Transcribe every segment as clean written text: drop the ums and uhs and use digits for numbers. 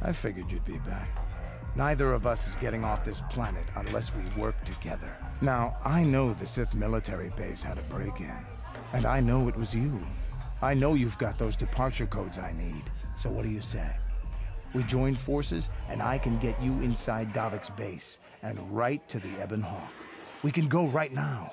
I figured you'd be back. Neither of us is getting off this planet unless we work together. Now, I know the Sith military base had a break-in. And I know it was you. I know you've got those departure codes I need. So what do you say? We join forces, and I can get you inside Davik's base, and right to the Ebon Hawk. We can go right now.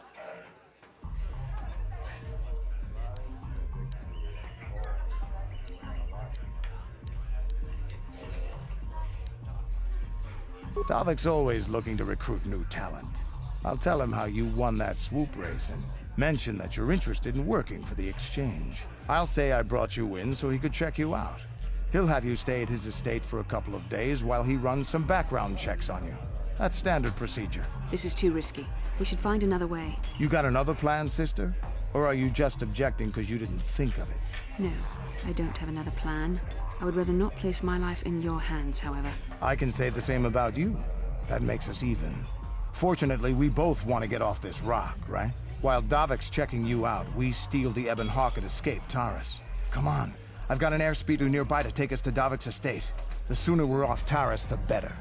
Davik's always looking to recruit new talent. I'll tell him how you won that swoop race and mention that you're interested in working for the Exchange. I'll say I brought you in so he could check you out. He'll have you stay at his estate for a couple of days while he runs some background checks on you. That's standard procedure. This is too risky. We should find another way. You got another plan, sister? Or are you just objecting because you didn't think of it? No, I don't have another plan. I would rather not place my life in your hands, however. I can say the same about you. That makes us even. Fortunately, we both want to get off this rock, right? While Davik's checking you out, we steal the Ebon Hawk and escape Taris. Come on. I've got an airspeeder nearby to take us to Davik's estate. The sooner we're off Taris, the better.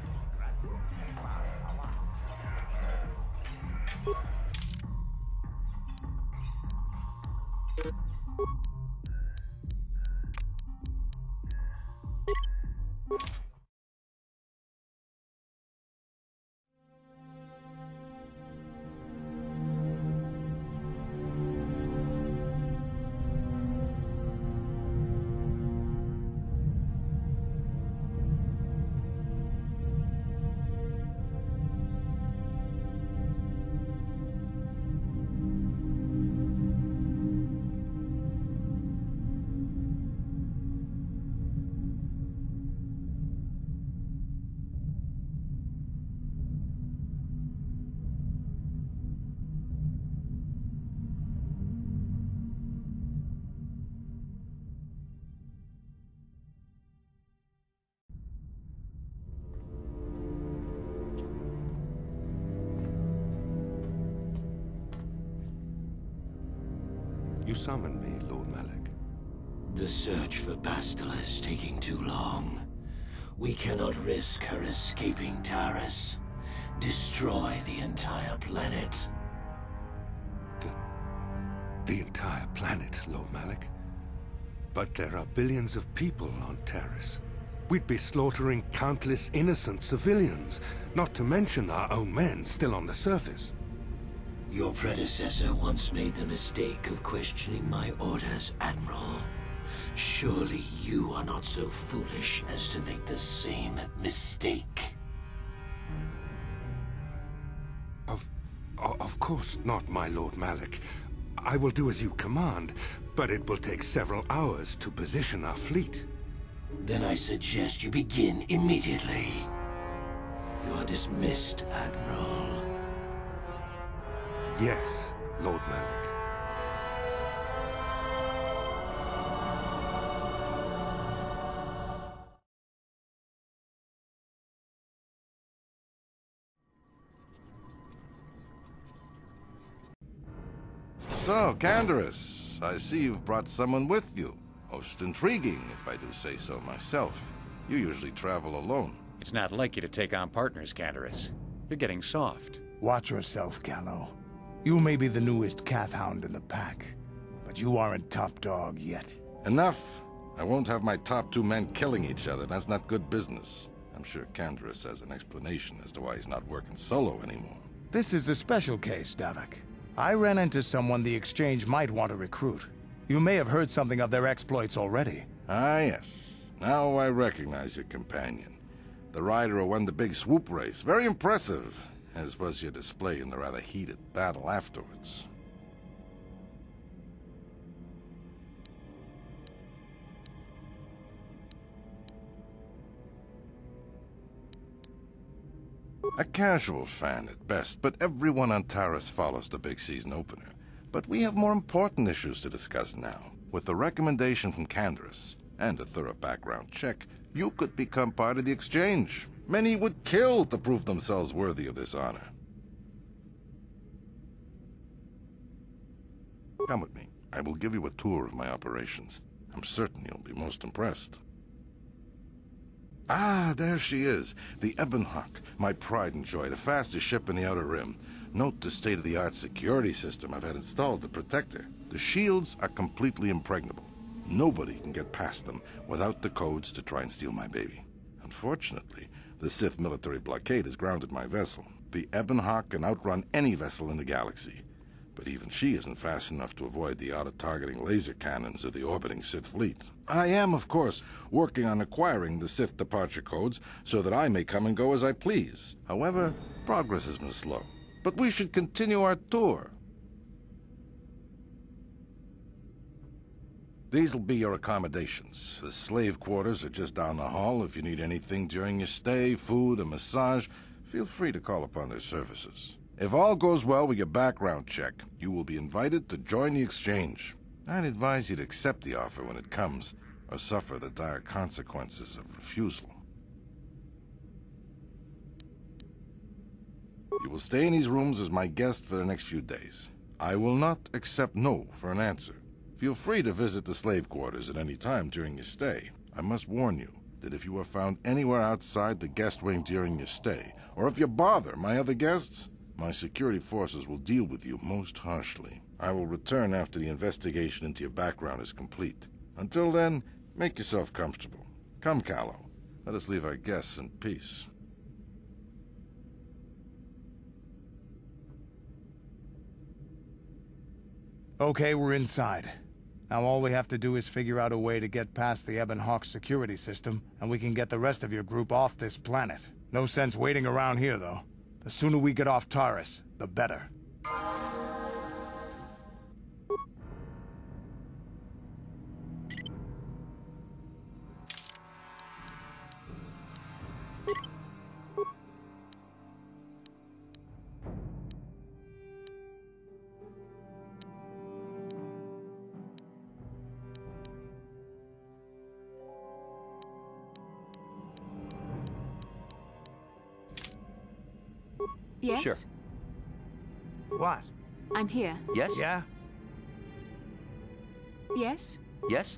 You summoned me, Lord Malak. The search for Bastila is taking too long. We cannot risk her escaping Taris. Destroy the entire planet. The entire planet, Lord Malak? But there are billions of people on Taris. We'd be slaughtering countless innocent civilians, not to mention our own men still on the surface. Your predecessor once made the mistake of questioning my orders, Admiral. Surely you are not so foolish as to make the same mistake. Of course not, my Lord Malak. I will do as you command, but it will take several hours to position our fleet. Then I suggest you begin immediately. You are dismissed, Admiral. Yes, Lord Malak. So, Canderous, I see you've brought someone with you. Most intriguing, if I do say so myself. You usually travel alone. It's not like you to take on partners, Canderous. You're getting soft. Watch yourself, Gallo. You may be the newest Cathhound in the pack, but you aren't top dog yet. Enough! I won't have my top two men killing each other. That's not good business. I'm sure Canderous has an explanation as to why he's not working solo anymore. This is a special case, Davik. I ran into someone the Exchange might want to recruit. You may have heard something of their exploits already. Ah, yes. Now I recognize your companion. The rider who won the big swoop race. Very impressive, as was your display in the rather heated battle afterwards. A casual fan at best, but everyone on Taris follows the big season opener. But we have more important issues to discuss now. With the recommendation from Canderous and a thorough background check, you could become part of the Exchange. Many would kill to prove themselves worthy of this honor. Come with me. I will give you a tour of my operations. I'm certain you'll be most impressed. Ah, there she is. The Ebon Hawk, my pride and joy, the fastest ship in the Outer Rim. Note the state-of-the-art security system I've had installed to protect her. The shields are completely impregnable. Nobody can get past them without the codes to try and steal my baby. Unfortunately, the Sith military blockade has grounded my vessel. The Ebon Hawk can outrun any vessel in the galaxy. But even she isn't fast enough to avoid the auto-targeting laser cannons of the orbiting Sith fleet. I am, of course, working on acquiring the Sith departure codes so that I may come and go as I please. However, progress has been slow. But we should continue our tour. These'll be your accommodations. The slave quarters are just down the hall. If you need anything during your stay, food, a massage, feel free to call upon their services. If all goes well with your background check, you will be invited to join the exchange. I'd advise you to accept the offer when it comes, or suffer the dire consequences of refusal. You will stay in these rooms as my guest for the next few days. I will not accept no for an answer. Feel free to visit the slave quarters at any time during your stay. I must warn you that if you are found anywhere outside the guest wing during your stay, or if you bother my other guests, my security forces will deal with you most harshly. I will return after the investigation into your background is complete. Until then, make yourself comfortable. Come, Callow. Let us leave our guests in peace. Okay, we're inside. Now all we have to do is figure out a way to get past the Ebon Hawk security system, and we can get the rest of your group off this planet. No sense waiting around here, though. The sooner we get off Taurus, the better. Yes? Sure. What? I'm here. Yes? Yeah? Yes? Yes?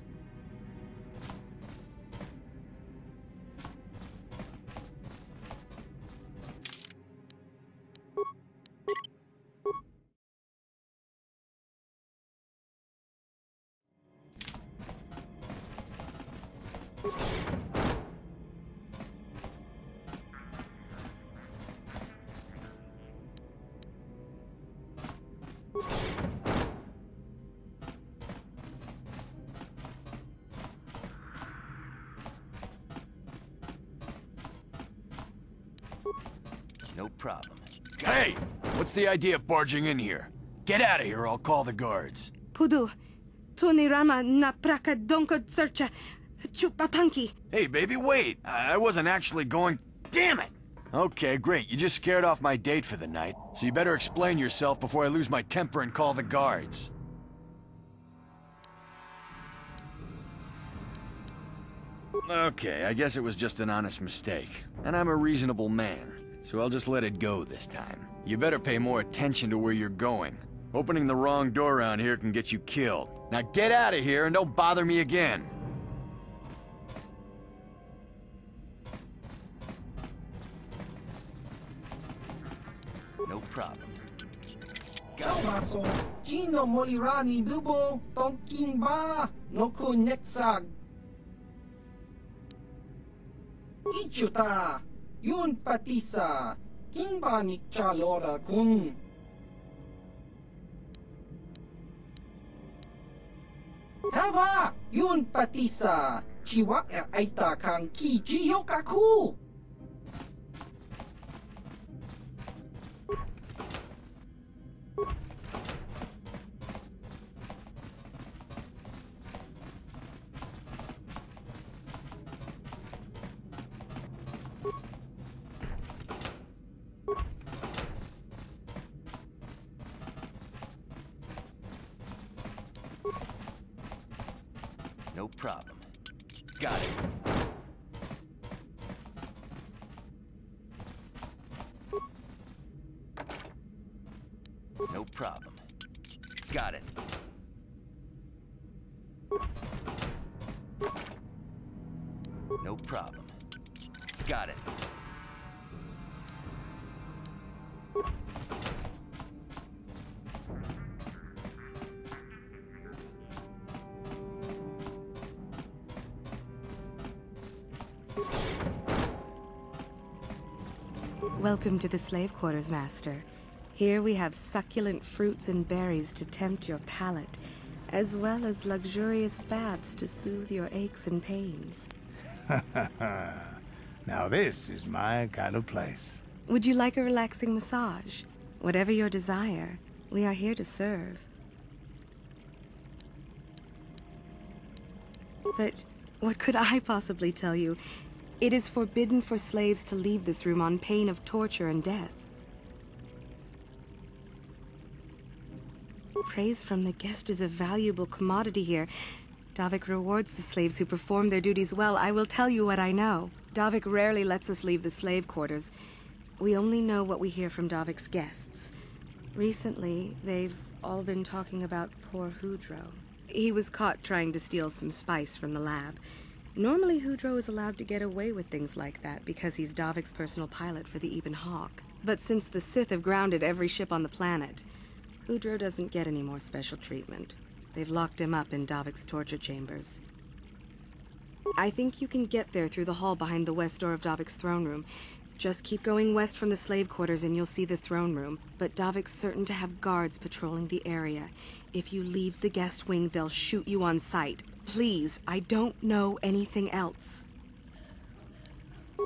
No problem. Hey! What's the idea of barging in here? Get out of here or I'll call the guards. Pudu, Tunirama na praka donkod searcha chupapanki. Hey, baby, wait! I wasn't actually going... Damn it! Okay, great. You just scared off my date for the night, so you better explain yourself before I lose my temper and call the guards. Okay, I guess it was just an honest mistake. And I'm a reasonable man, so I'll just let it go this time. You better pay more attention to where you're going. Opening the wrong door around here can get you killed. Now get out of here and don't bother me again. No problem. Kalmaso, Gino Molirani Bubo, Tonking Ba, Noku Netsag. Ichuta, Yun Patisa, Kingba Nikchalora Kun. Kava, Yun Patisa, Chiwak Aita Kang Ki Jiyokaku. No problem. Got it. No problem. Got it. No problem. got it. Welcome to the slave quarters, Master. Here we have succulent fruits and berries to tempt your palate, as well as luxurious baths to soothe your aches and pains. Now this is my kind of place. Would you like a relaxing massage? Whatever your desire, we are here to serve. But what could I possibly tell you? It is forbidden for slaves to leave this room on pain of torture and death. Praise from the guest is a valuable commodity here. Davik rewards the slaves who perform their duties well. I will tell you what I know. Davik rarely lets us leave the slave quarters. We only know what we hear from Davik's guests. Recently, they've all been talking about poor Hudro. He was caught trying to steal some spice from the lab. Normally, Hudro is allowed to get away with things like that because he's Davik's personal pilot for the Ebon Hawk. But since the Sith have grounded every ship on the planet, Hudro doesn't get any more special treatment. They've locked him up in Davik's torture chambers. I think you can get there through the hall behind the west door of Davik's throne room. Just keep going west from the slave quarters and you'll see the throne room. But Davik's certain to have guards patrolling the area. If you leave the guest wing, they'll shoot you on sight. Please, I don't know anything else.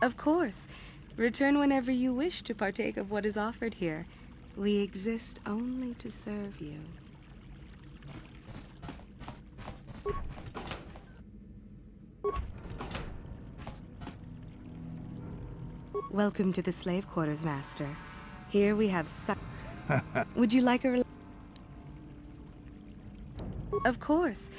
Of course. Return whenever you wish to partake of what is offered here. We exist only to serve you. Welcome to the slave quarters, Master. Here we have Would you like a Of course.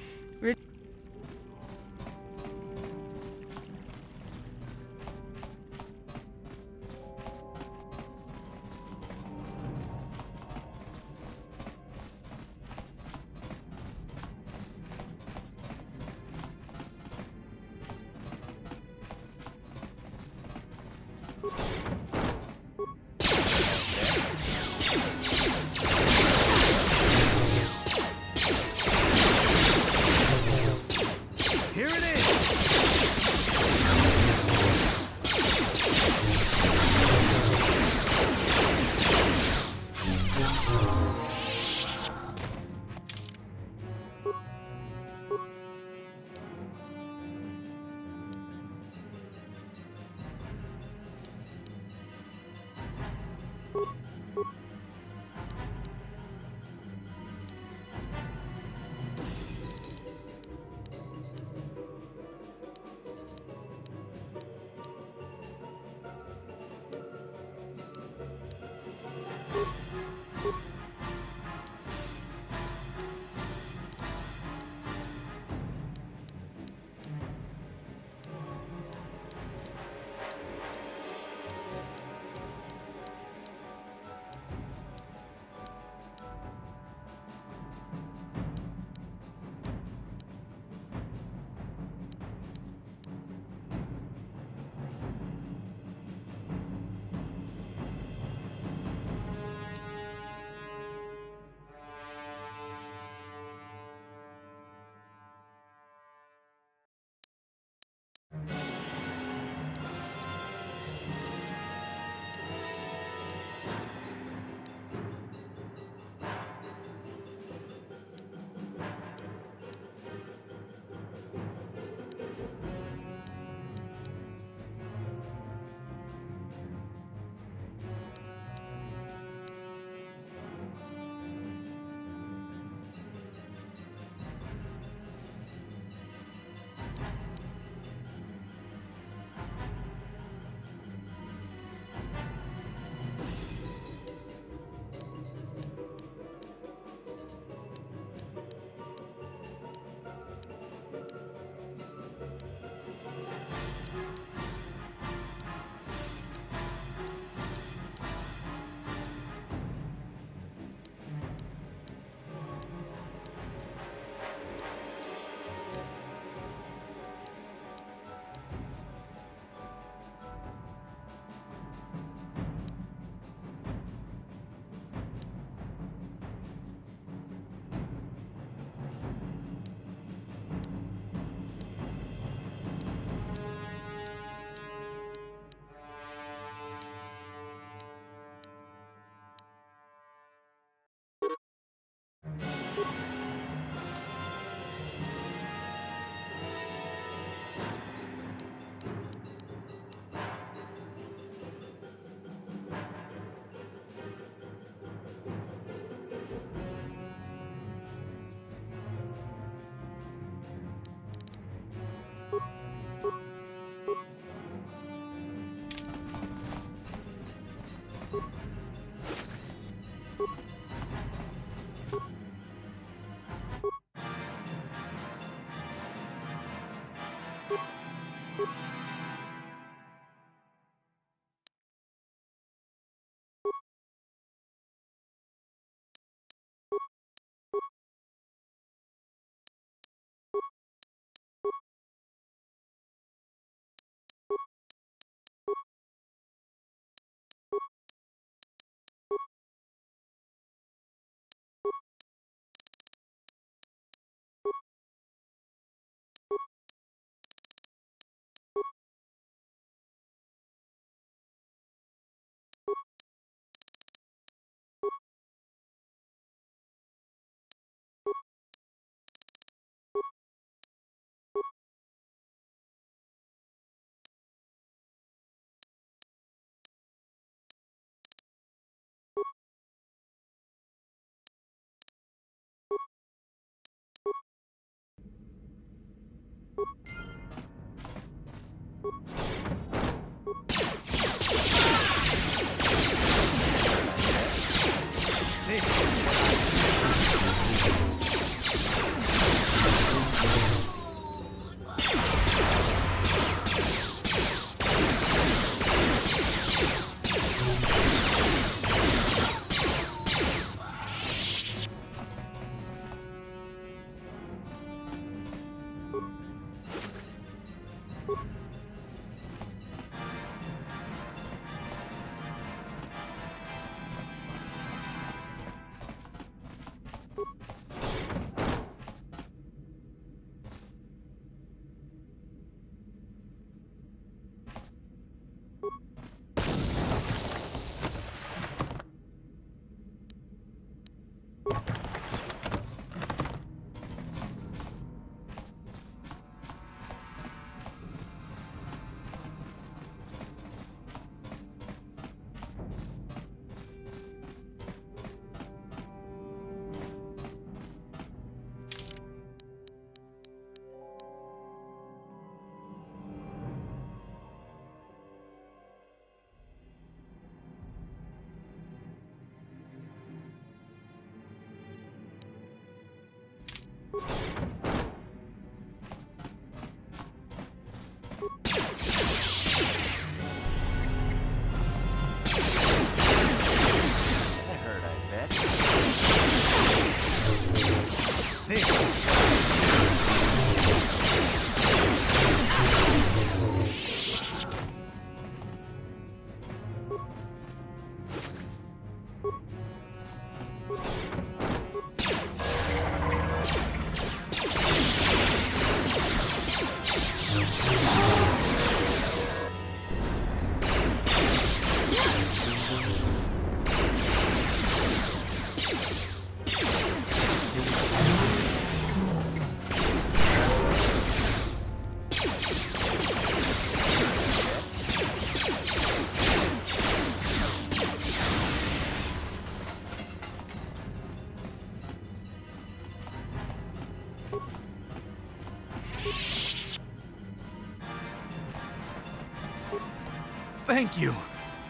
Thank you.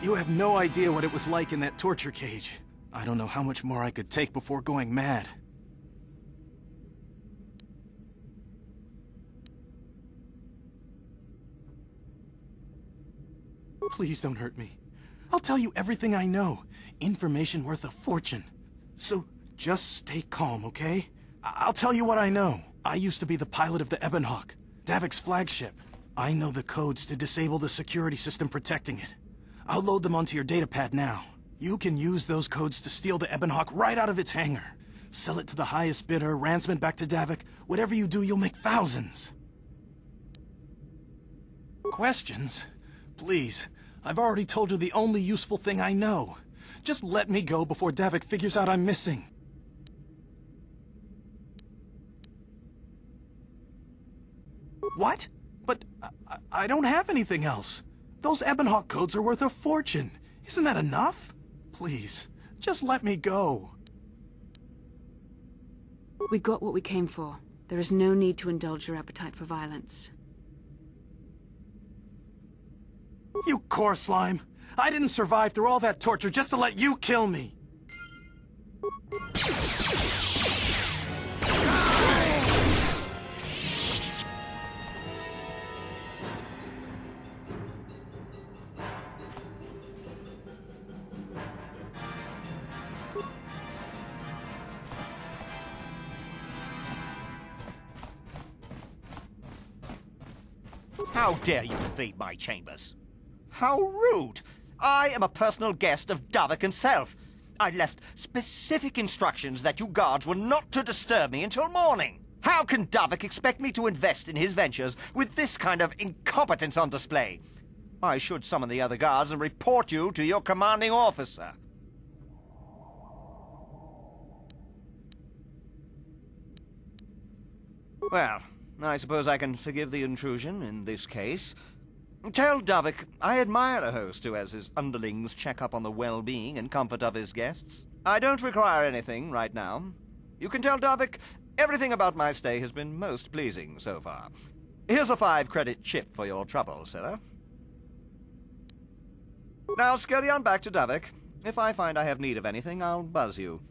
You have no idea what it was like in that torture cage. I don't know how much more I could take before going mad. Please don't hurt me. I'll tell you everything I know. Information worth a fortune. So just stay calm, okay? I'll tell you what I know. I used to be the pilot of the Ebonhawk, Davik's flagship. I know the codes to disable the security system protecting it. I'll load them onto your datapad now. You can use those codes to steal the Ebonhawk right out of its hangar. Sell it to the highest bidder, ransom it back to Davik. Whatever you do, you'll make thousands. Questions? Please, I've already told you the only useful thing I know. Just let me go before Davik figures out I'm missing. What? But I don't have anything else. Those Ebonhawk codes are worth a fortune. Isn't that enough? Please, just let me go. We got what we came for. There is no need to indulge your appetite for violence. You core slime! I didn't survive through all that torture just to let you kill me! How dare you invade my chambers? How rude! I am a personal guest of Davik himself. I left specific instructions that you guards were not to disturb me until morning. How can Davik expect me to invest in his ventures with this kind of incompetence on display? I should summon the other guards and report you to your commanding officer. Well, I suppose I can forgive the intrusion in this case. Tell Davik I admire a host who has his underlings check up on the well-being and comfort of his guests. I don't require anything right now. You can tell Davik everything about my stay has been most pleasing so far. Here's a 5-credit chip for your trouble, sir. Now scurry on back to Davik. If I find I have need of anything, I'll buzz you.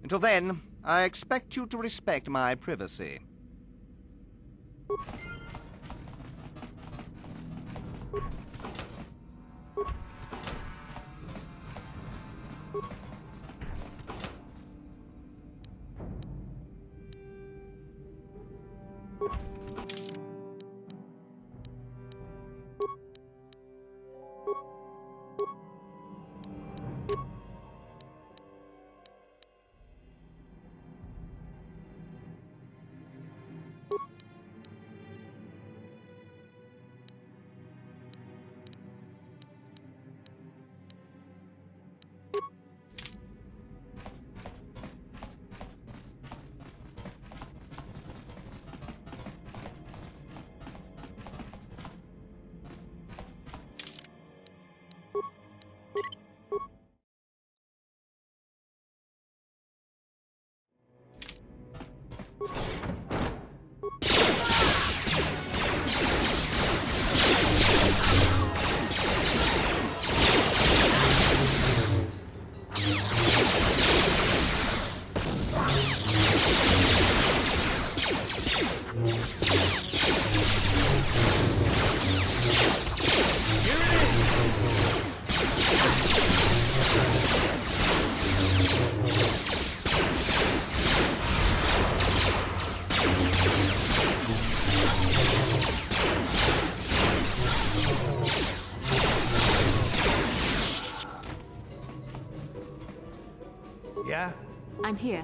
Until then, I expect you to respect my privacy. Yeah? I'm here.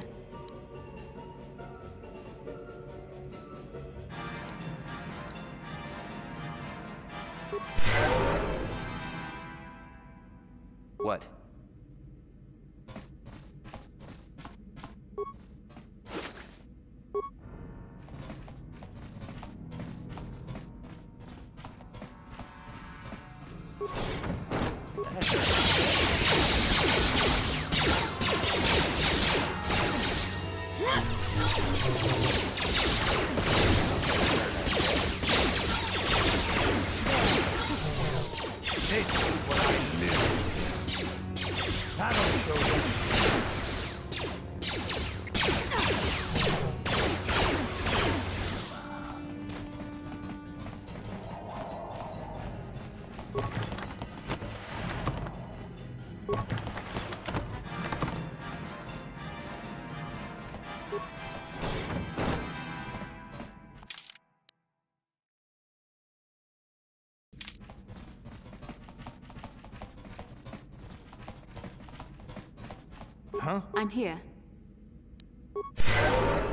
What? This is what I live. That'll show them. Huh? I'm here.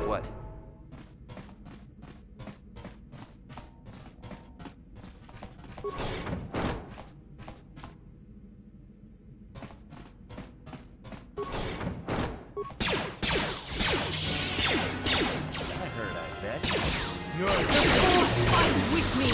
What? That hurt, I bet. You're... The force fights with me!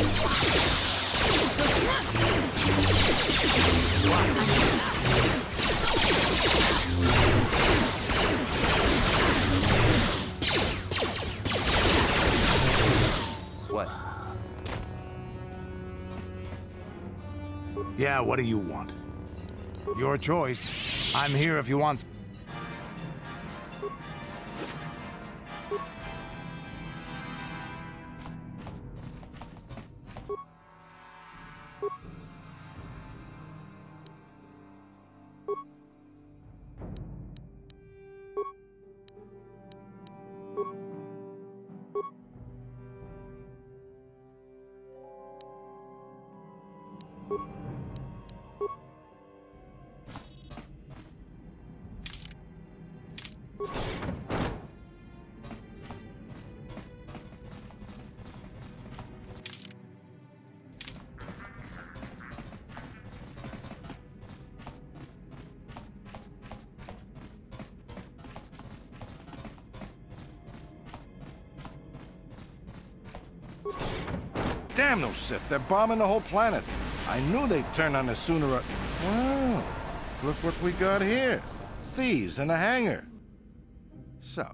What? Yeah, what do you want? Your choice. I'm here if you want... Damn those Sith, they're bombing the whole planet. I knew they'd turn on us sooner or... Wow, look what we got here. Thieves in a hangar. So,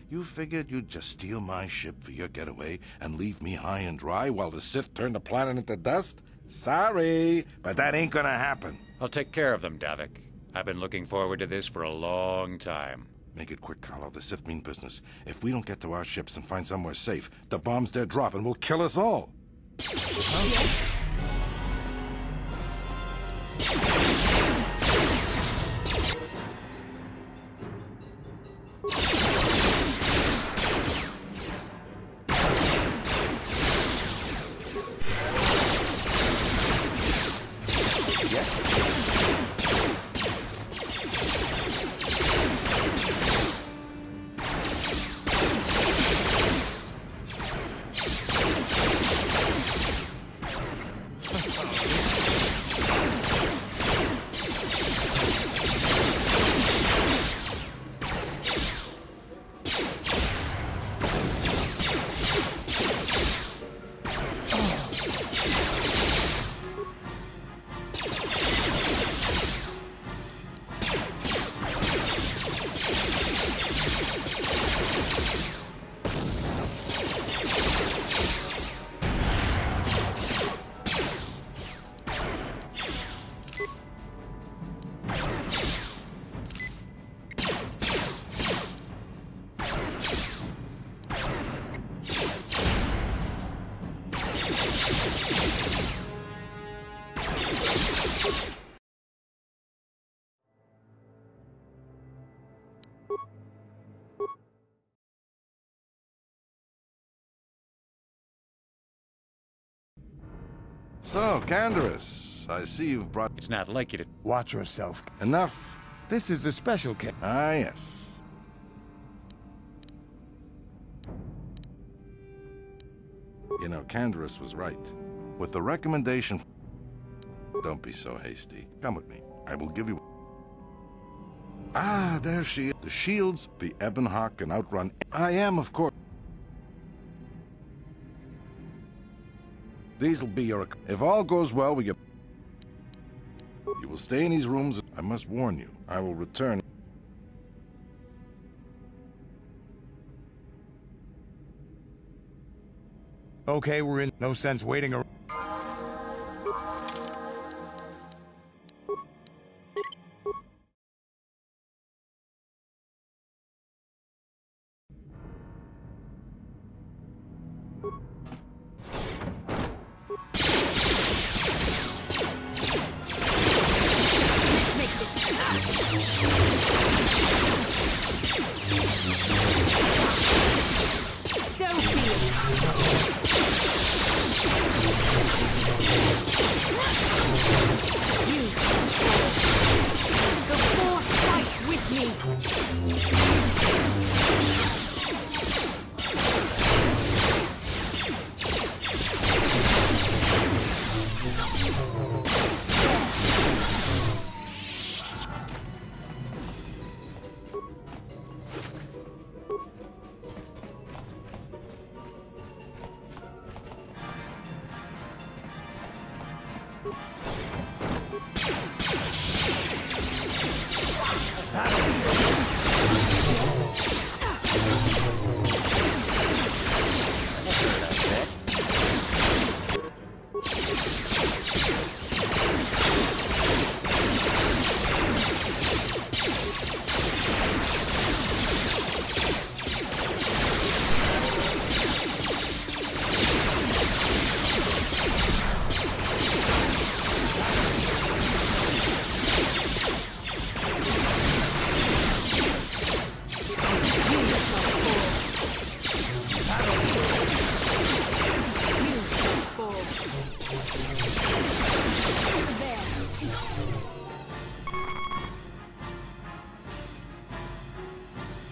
you figured you'd just steal my ship for your getaway and leave me high and dry while the Sith turn the planet into dust? Sorry, but that ain't gonna happen. I'll take care of them, Davik. I've been looking forward to this for a long time. Make it quick, Carlo. The Sith mean business. If we don't get to our ships and find somewhere safe, the bombs they're dropping will kill us all. So, Canderous, I see you've brought... It's not like you to... Watch yourself. Enough. This is a special case. Ah, yes. You know, Canderous was right. With the recommendation... Don't be so hasty. Come with me. I will give you... Ah, there she is. The shields, the Ebonhawk can outrun... I am, of course. These will be your... If all goes well, we get... You will stay in these rooms. I must warn you, I will return. Okay, we're in. No sense waiting around.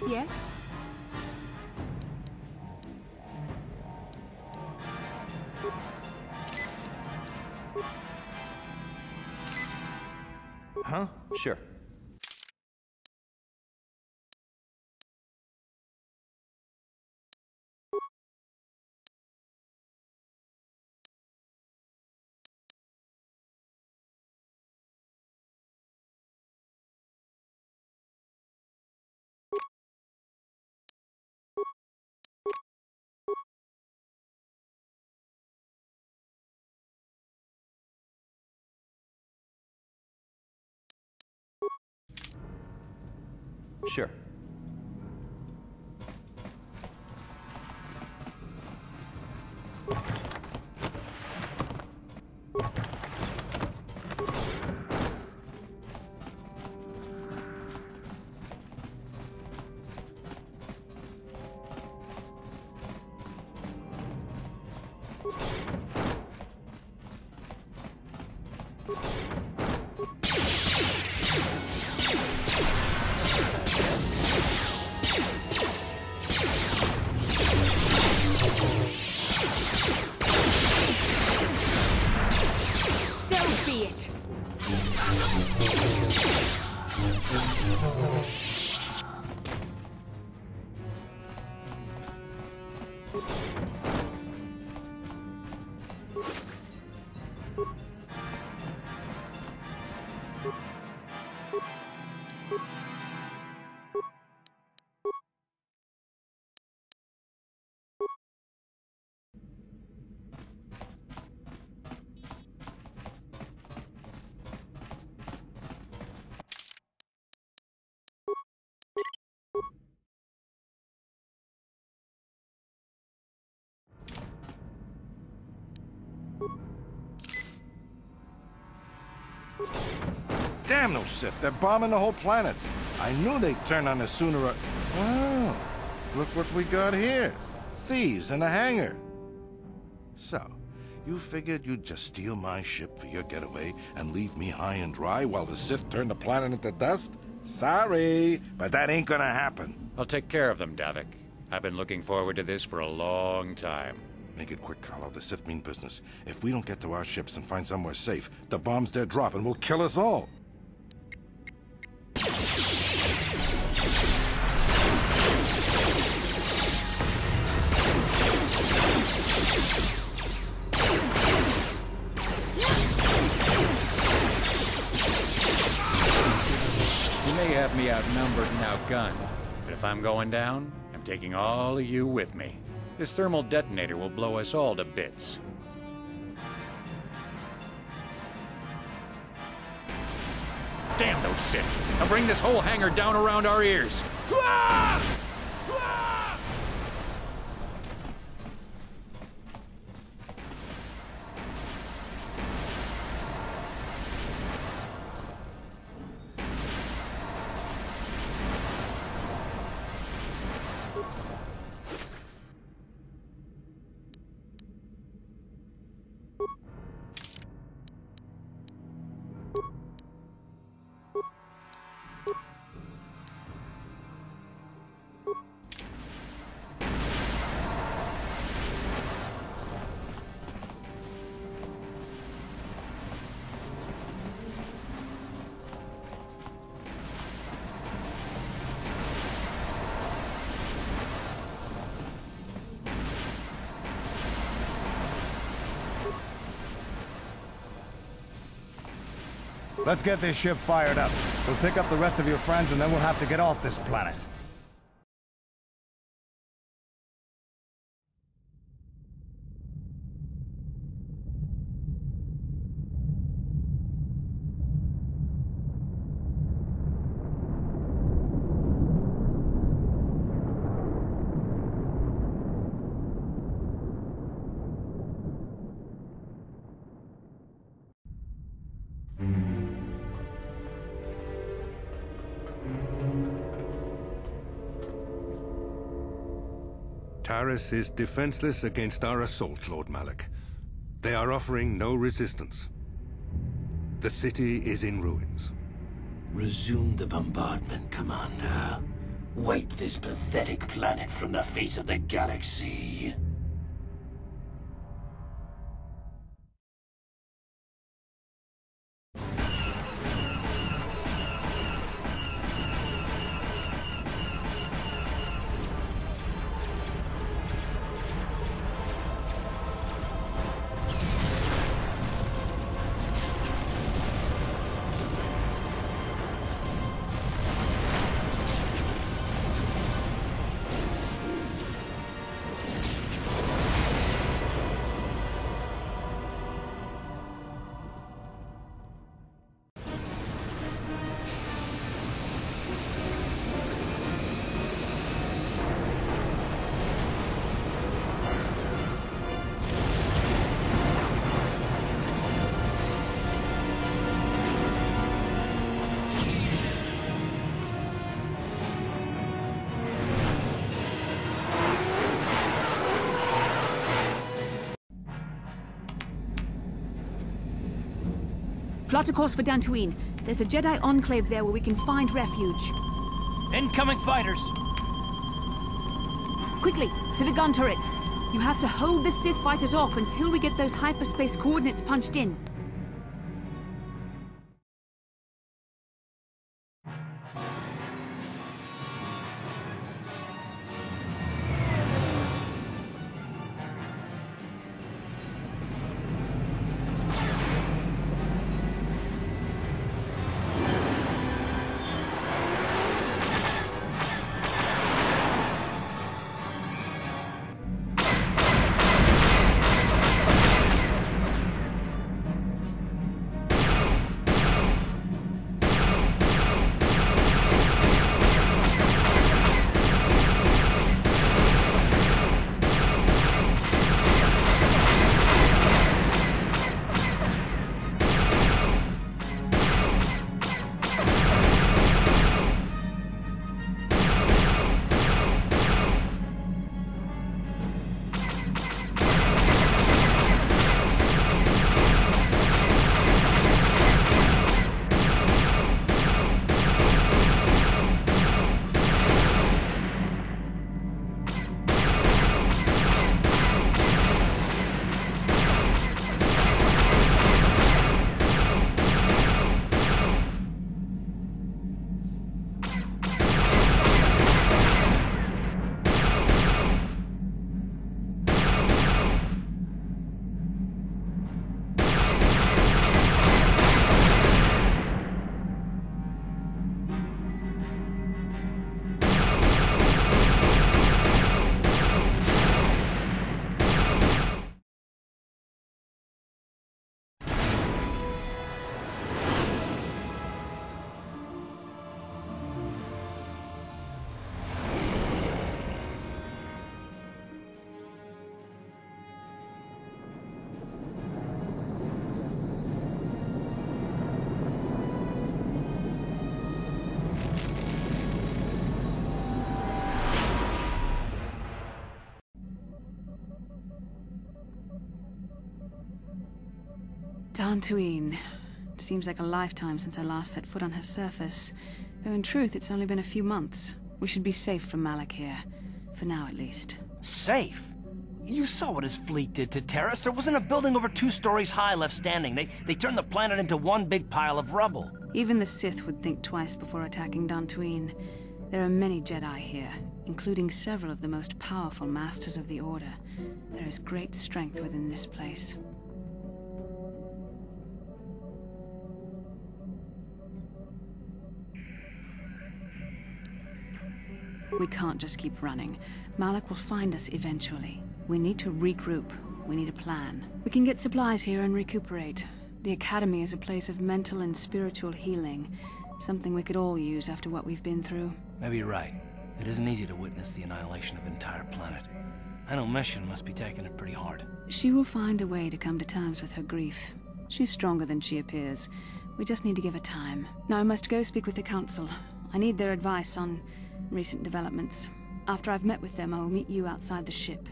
Yes? Huh? Sure. Sure. Damn those Sith, they're bombing the whole planet. I knew they'd turn on us sooner or... Oh, look what we got here. Thieves in a hangar. So, You figured you'd just steal my ship for your getaway and leave me high and dry while the Sith turned the planet into dust? Sorry, but that ain't gonna happen. I'll take care of them, Davik. I've been looking forward to this for a long time. Make it quick, Carlo. The Sith mean business. If we don't get to our ships and find somewhere safe, the bombs they're dropping will kill us all. You may have me outnumbered and outgunned, but if I'm going down, I'm taking all of you with me. This thermal detonator will blow us all to bits. Damn those Sith! Now bring this whole hangar down around our ears! Let's get this ship fired up. We'll pick up the rest of your friends and then we'll have to get off this planet. Taris is defenseless against our assault, Lord Malak. They are offering no resistance. The city is in ruins. Resume the bombardment, Commander. Wipe this pathetic planet from the face of the galaxy. Plot a course for Dantooine. There's a Jedi enclave there where we can find refuge. Incoming fighters! Quickly, to the gun turrets. You have to hold the Sith fighters off until we get those hyperspace coordinates punched in. Dantooine. It seems like a lifetime since I last set foot on her surface. Though in truth, it's only been a few months. We should be safe from Malik here. For now, at least. Safe? You saw what his fleet did to Terrace. There wasn't a building over 2 stories high left standing. They turned the planet into one big pile of rubble. Even the Sith would think twice before attacking Dantooine. There are many Jedi here, including several of the most powerful Masters of the Order. There is great strength within this place. We can't just keep running. Malik will find us eventually. We need to regroup. We need a plan. We can get supplies here and recuperate. The Academy is a place of mental and spiritual healing. Something we could all use after what we've been through. Maybe you're right. It isn't easy to witness the annihilation of an entire planet. I know Mission must be taking it pretty hard. She will find a way to come to terms with her grief. She's stronger than she appears. We just need to give her time. Now I must go speak with the Council. I need their advice on recent developments. After I've met with them, I will meet you outside the ship.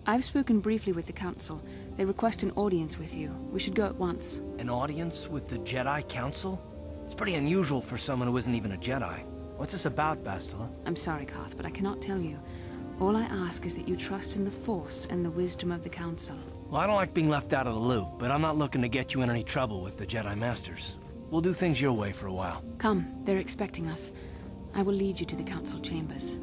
I've spoken briefly with the Council. They request an audience with you. We should go at once. An audience with the Jedi Council? It's pretty unusual for someone who isn't even a Jedi. What's this about, Bastila? I'm sorry, Koth, but I cannot tell you. All I ask is that you trust in the Force and the wisdom of the Council. Well, I don't like being left out of the loop, but I'm not looking to get you in any trouble with the Jedi Masters. We'll do things your way for a while. Come, they're expecting us. I will lead you to the Council chambers.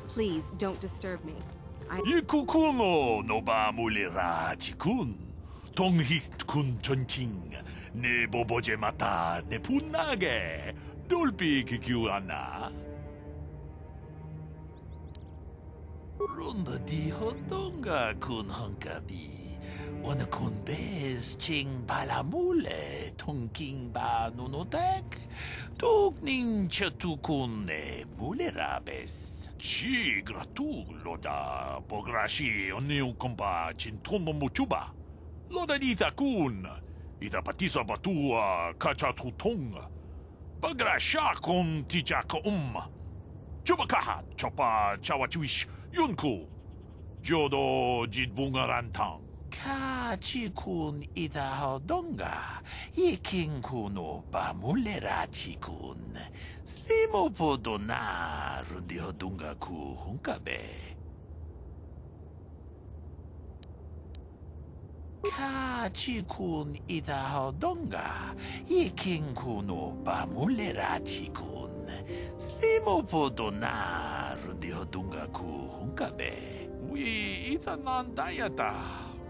Please, don't disturb me. Ikukuno no ba mulira chikun. Tonghit kun chonching. Ne boboje mata ne punage. Dolpi kikiwana. Runda di hodonga kun hankabi. Wana kun bez ching balamule. Tongking ba nunotek. Tugning chatukun ne mulerabes. Ci gratul loda pograshi oniu kompa cintomo mutuba. Loda dita kun. Ita patisa batua kacha tutong. Pagrasha kon tijaka Chubakaha chopa chawachiwish yunku. Jodo jidbungarantang. Kachi kun ita hodonga. Ikin kuno ba mulera chikun. Slimo podona rundi hodunga ku hunkabe. Kachi kun ita hodonga. Ikin kuno ba mulera chikun. Slimo podona rundi hodunga ku hunkabe. Wi ita nandayata.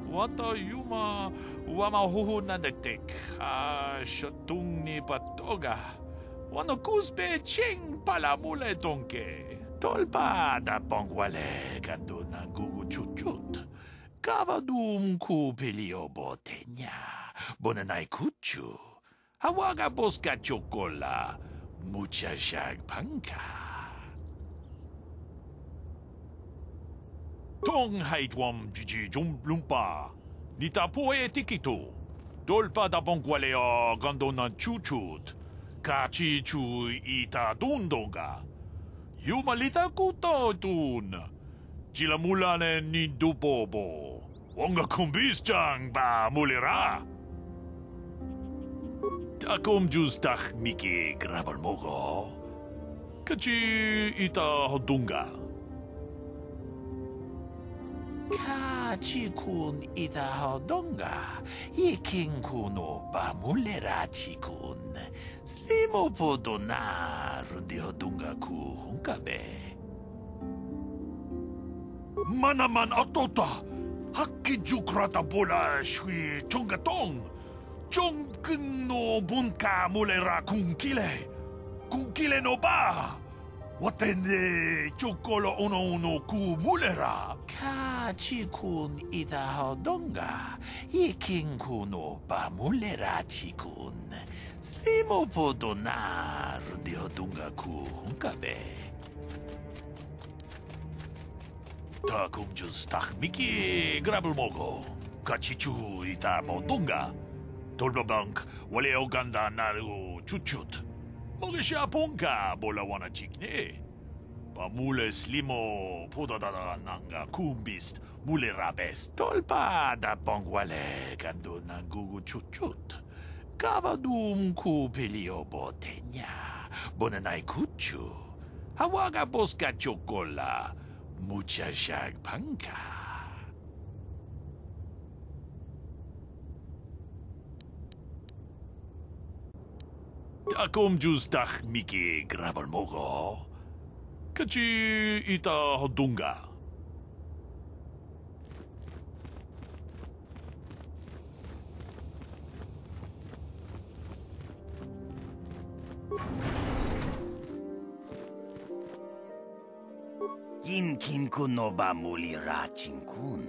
Wata yuma wama huhu nadatek. Shotung ni patoga. Wano kuspe ching palamule donke. Tolpa da pongwale gando nangugu chuchut. Kavadum ku pelio botenya. Bonanai kuchu. Hawaga boska chocola. Mucha shag panka. Tong haitwam jiji jumblumpa. Nita poe tikito. Tolpa da pongwale o gando nan chuchut. Kachi chu ita dundonga. Yumalita kuto tun. Chilamulane ni dubobo. Wonga kumbisjang ba mulira. Takom justach miki grabalmogo. Kachi ita hodunga. Kachi kun ita hodonga. Ikin kuno ba mulera chikun. Slimo podona rundi hodunga ku hunkabe. Manaman atota. Hakki jukrata bola shui chungatong. 종근노 분카 물레라 궁길에 노바 와텐데 쪼꼴로 오노오노 구 물레라 카치군 이다하던가 이킹쿠노 바 물레라 치군 슬리모포도 나룬디어둥가 구 hunkabe 다 공주 스타미키 그랍을 먹어 같이 주 이다 모동가 돌바방크 원래 오간다 나르고 추추트 먹으시아 본가 몰라와나 직네 바물레 슬리모 포다다다 난가 쿰비스트 물레라베스 돌바다 뻥왈레 간도 난구구 추추트 가바둠 쿠필리오 보테냐 보나나이 쿠추 하와가 보스카 초콜라 무차샥 방가 Takomjus dak miki grabal mogo. Kachi ita hodunga. Inkin kunoba mulira chinkun.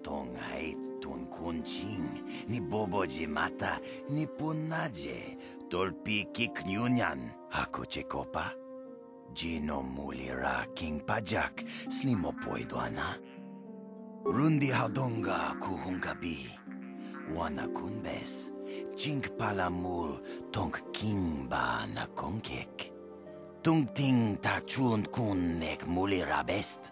Tongait tun kunching. Ni boboji mata ni punaje. Dolpi kiknyunyan. Ako chekopa. Gino mulira king pajak. Slimo poidoana. Rundi hadonga kuhungabi. Wana kunbes. Chink palamul tong king ba na konkek. Tung ting ta chun kun nek mulira best.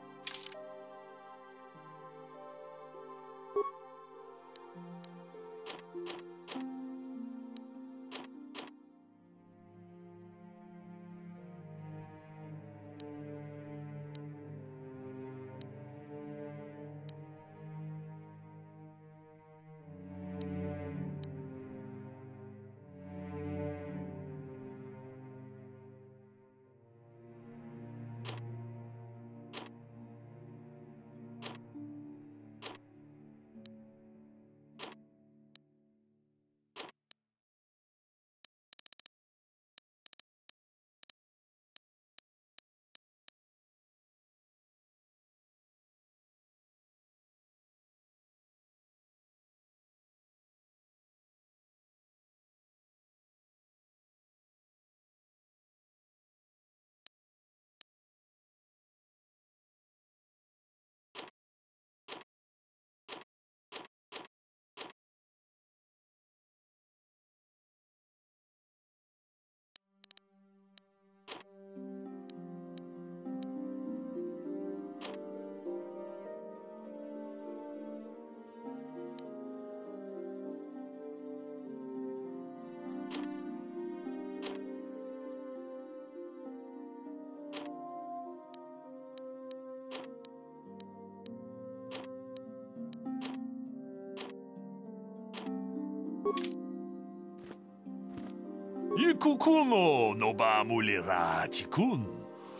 이쿠쿠노 노바 물레라 치군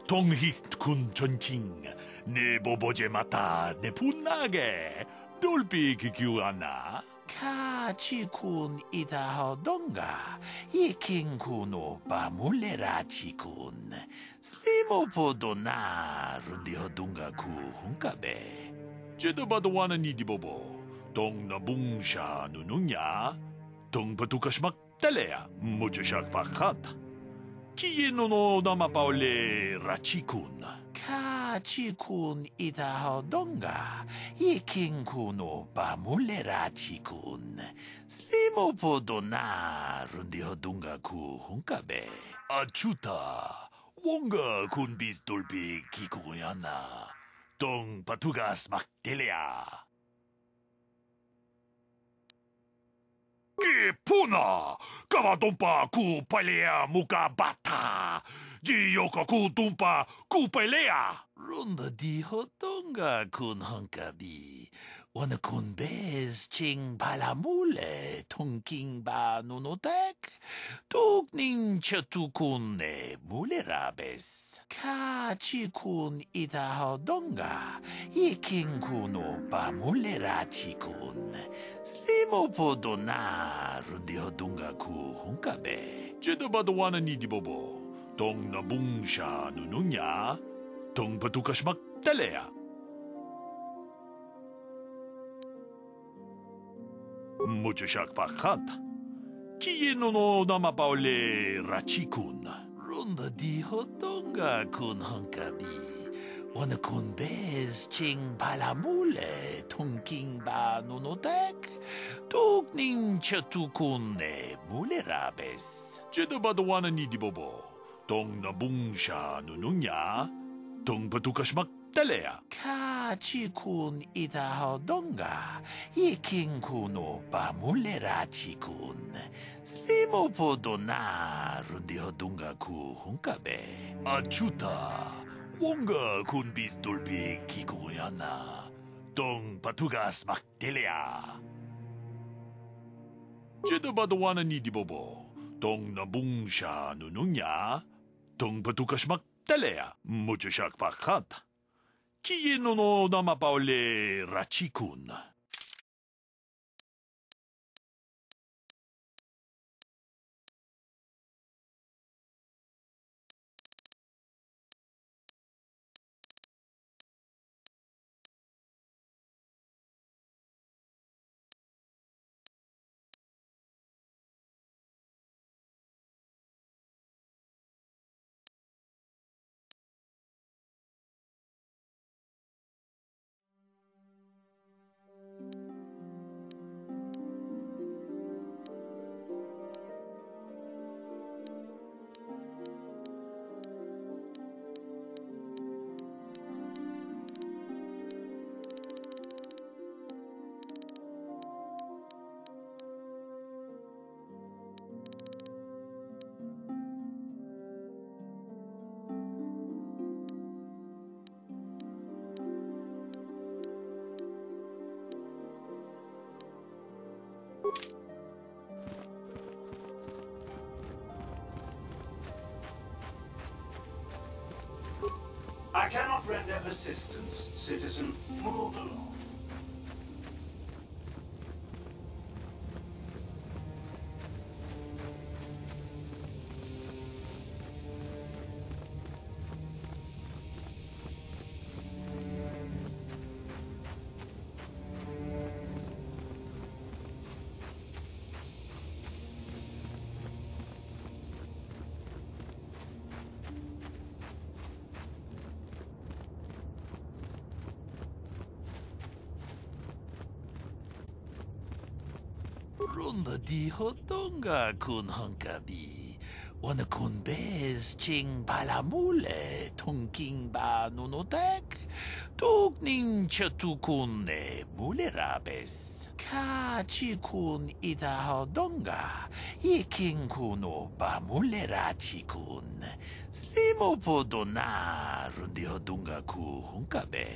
동히트 군 전칭 네 보보제 마타 네 분나게 돌비 기규하나 카치군 이다하던가 이킹쿠노 바 물레라 치군 슬리모포도 나룬디어둥가 구 hunkabe 제도 봐도 와는 이디보보 동나붕샤 누누냐 동바두카시막 Telea, muchachak pakat. Kieno no damapaole rachikun. Kachikun idahodonga. Ikinkuno pamule rachikun. Slimo podona rundihodunga ku hunkabe. Achuta. Wonga kun bis dolpi kikuyana. Tong patugas maktelea. Puna, kavatumpa kupalea mukabata, jioka kutumpa kupalea. Runda di hodonga kun hunkabi, Wanakun bez ching palamule tongking ba nunotek tukning chatukun ne mulerabes ka chikun itahodonga iking kuno ba mulerachikun slimo podona rundi hodunga ku hunkabe jeda badawana ni dibobo tong nabungsha nununya tong patukashmak talea. Mucho shak pakhat. Kieno no namapaule rachikun. Runda di hodonga kun hankabi. Wana kun bez ching palamule tongking ba nunotek. Tukning chatukun ne mulerabes. Jeda badawana ni dibobo. Tong nabungsha nununya. Tong patukashmak talea. Ka chikun itahodonga. Iking kuno ba mulera chikun. Slimo podona rundi hodunga ku hunkabe. Achuta. Wonga kun bis dolpi kikoyana. Tong patugas maktelea. Jeda badawana ni dibobo. Tong nabungsha nununya. Tong patukas maktelea. Mucho shak pakhat. Kieno no namapaule rachikun. I cannot render assistance, citizen. Move along. Runda di hodonga kun hankabi. Wana kun bez ching palamule tongking ba nunotek. Tukning chatukun ne mulerabes. Ka chikun itahodonga. Iking kuno ba mulerachikun. Slimo podona rundi hodunga ku hunkabe.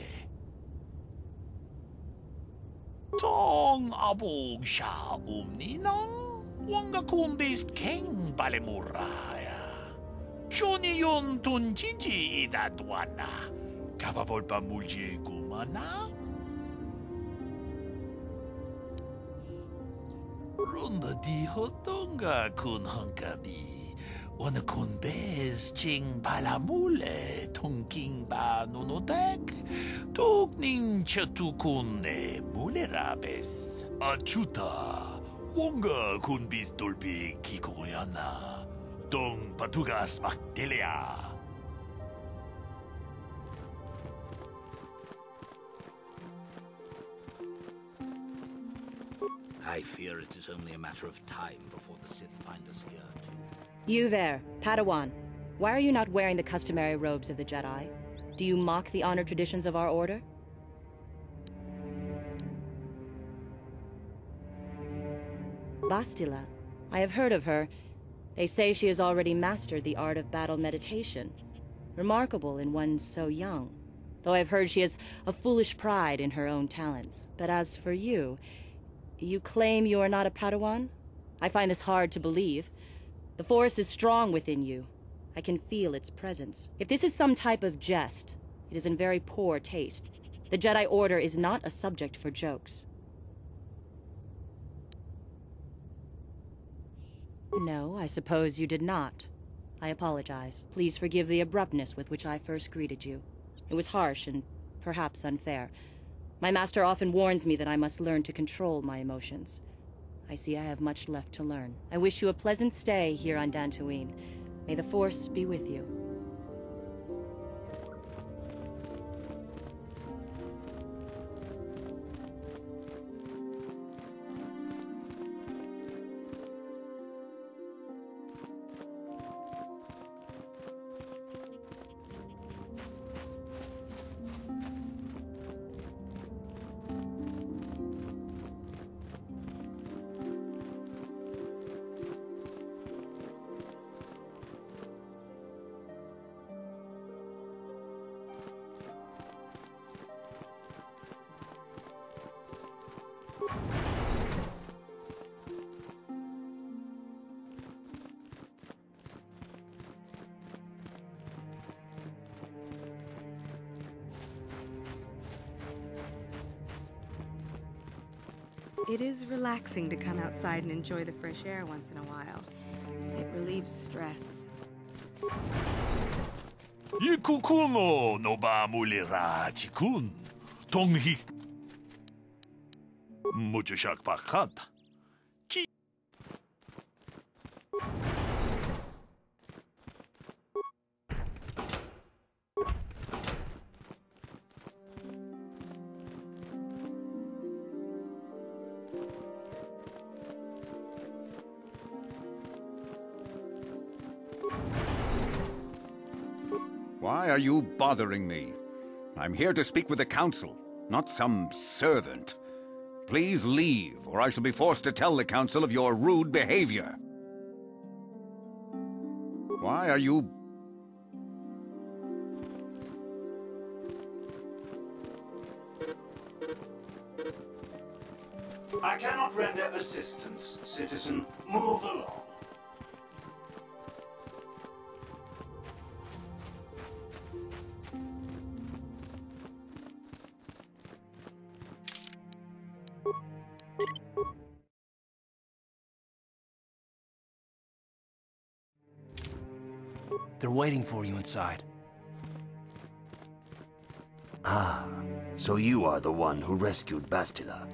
Tong abog siya umninang wanga kumbis keng balemuraya. Johnny yon tunjiji idadwana. Kapapol pa mulje kumana. Runda di hodonga kun hankabi. Wana kun bez ching palamule tongking ba nunotek. Tukning chatukun ne mulerabes. Achuta. Wonga kun bis dolpi kikoyana. Tong patugas maktelea. I fear it is only a matter of time before the Sith find us here, too. You there, Padawan. Why are you not wearing the customary robes of the Jedi? Do you mock the honored traditions of our order? Bastila. I have heard of her. They say she has already mastered the art of battle meditation. Remarkable in one so young. though I've heard she has a foolish pride in her own talents. But as for you, you claim you are not a Padawan? I find this hard to believe. The Force is strong within you. I can feel its presence. If this is some type of jest, it is in very poor taste. The Jedi Order is not a subject for jokes. No, I suppose you did not. I apologize. Please forgive the abruptness with which I first greeted you. It was harsh and perhaps unfair. My master often warns me that I must learn to control my emotions. I see I have much left to learn. I wish you a pleasant stay here on Dantooine. May the Force be with you. It is relaxing to come outside and enjoy the fresh air once in a while. It relieves stress. Ikukuno no ba mulira chikun. Tonghi. Muchashak pakat. Why are you bothering me? I'm here to speak with the Council, not some servant. Please leave, or I shall be forced to tell the Council of your rude behavior. Why are you... I cannot render assistance, citizen. Move along. They're waiting for you inside. Ah, so you are the one who rescued Bastila.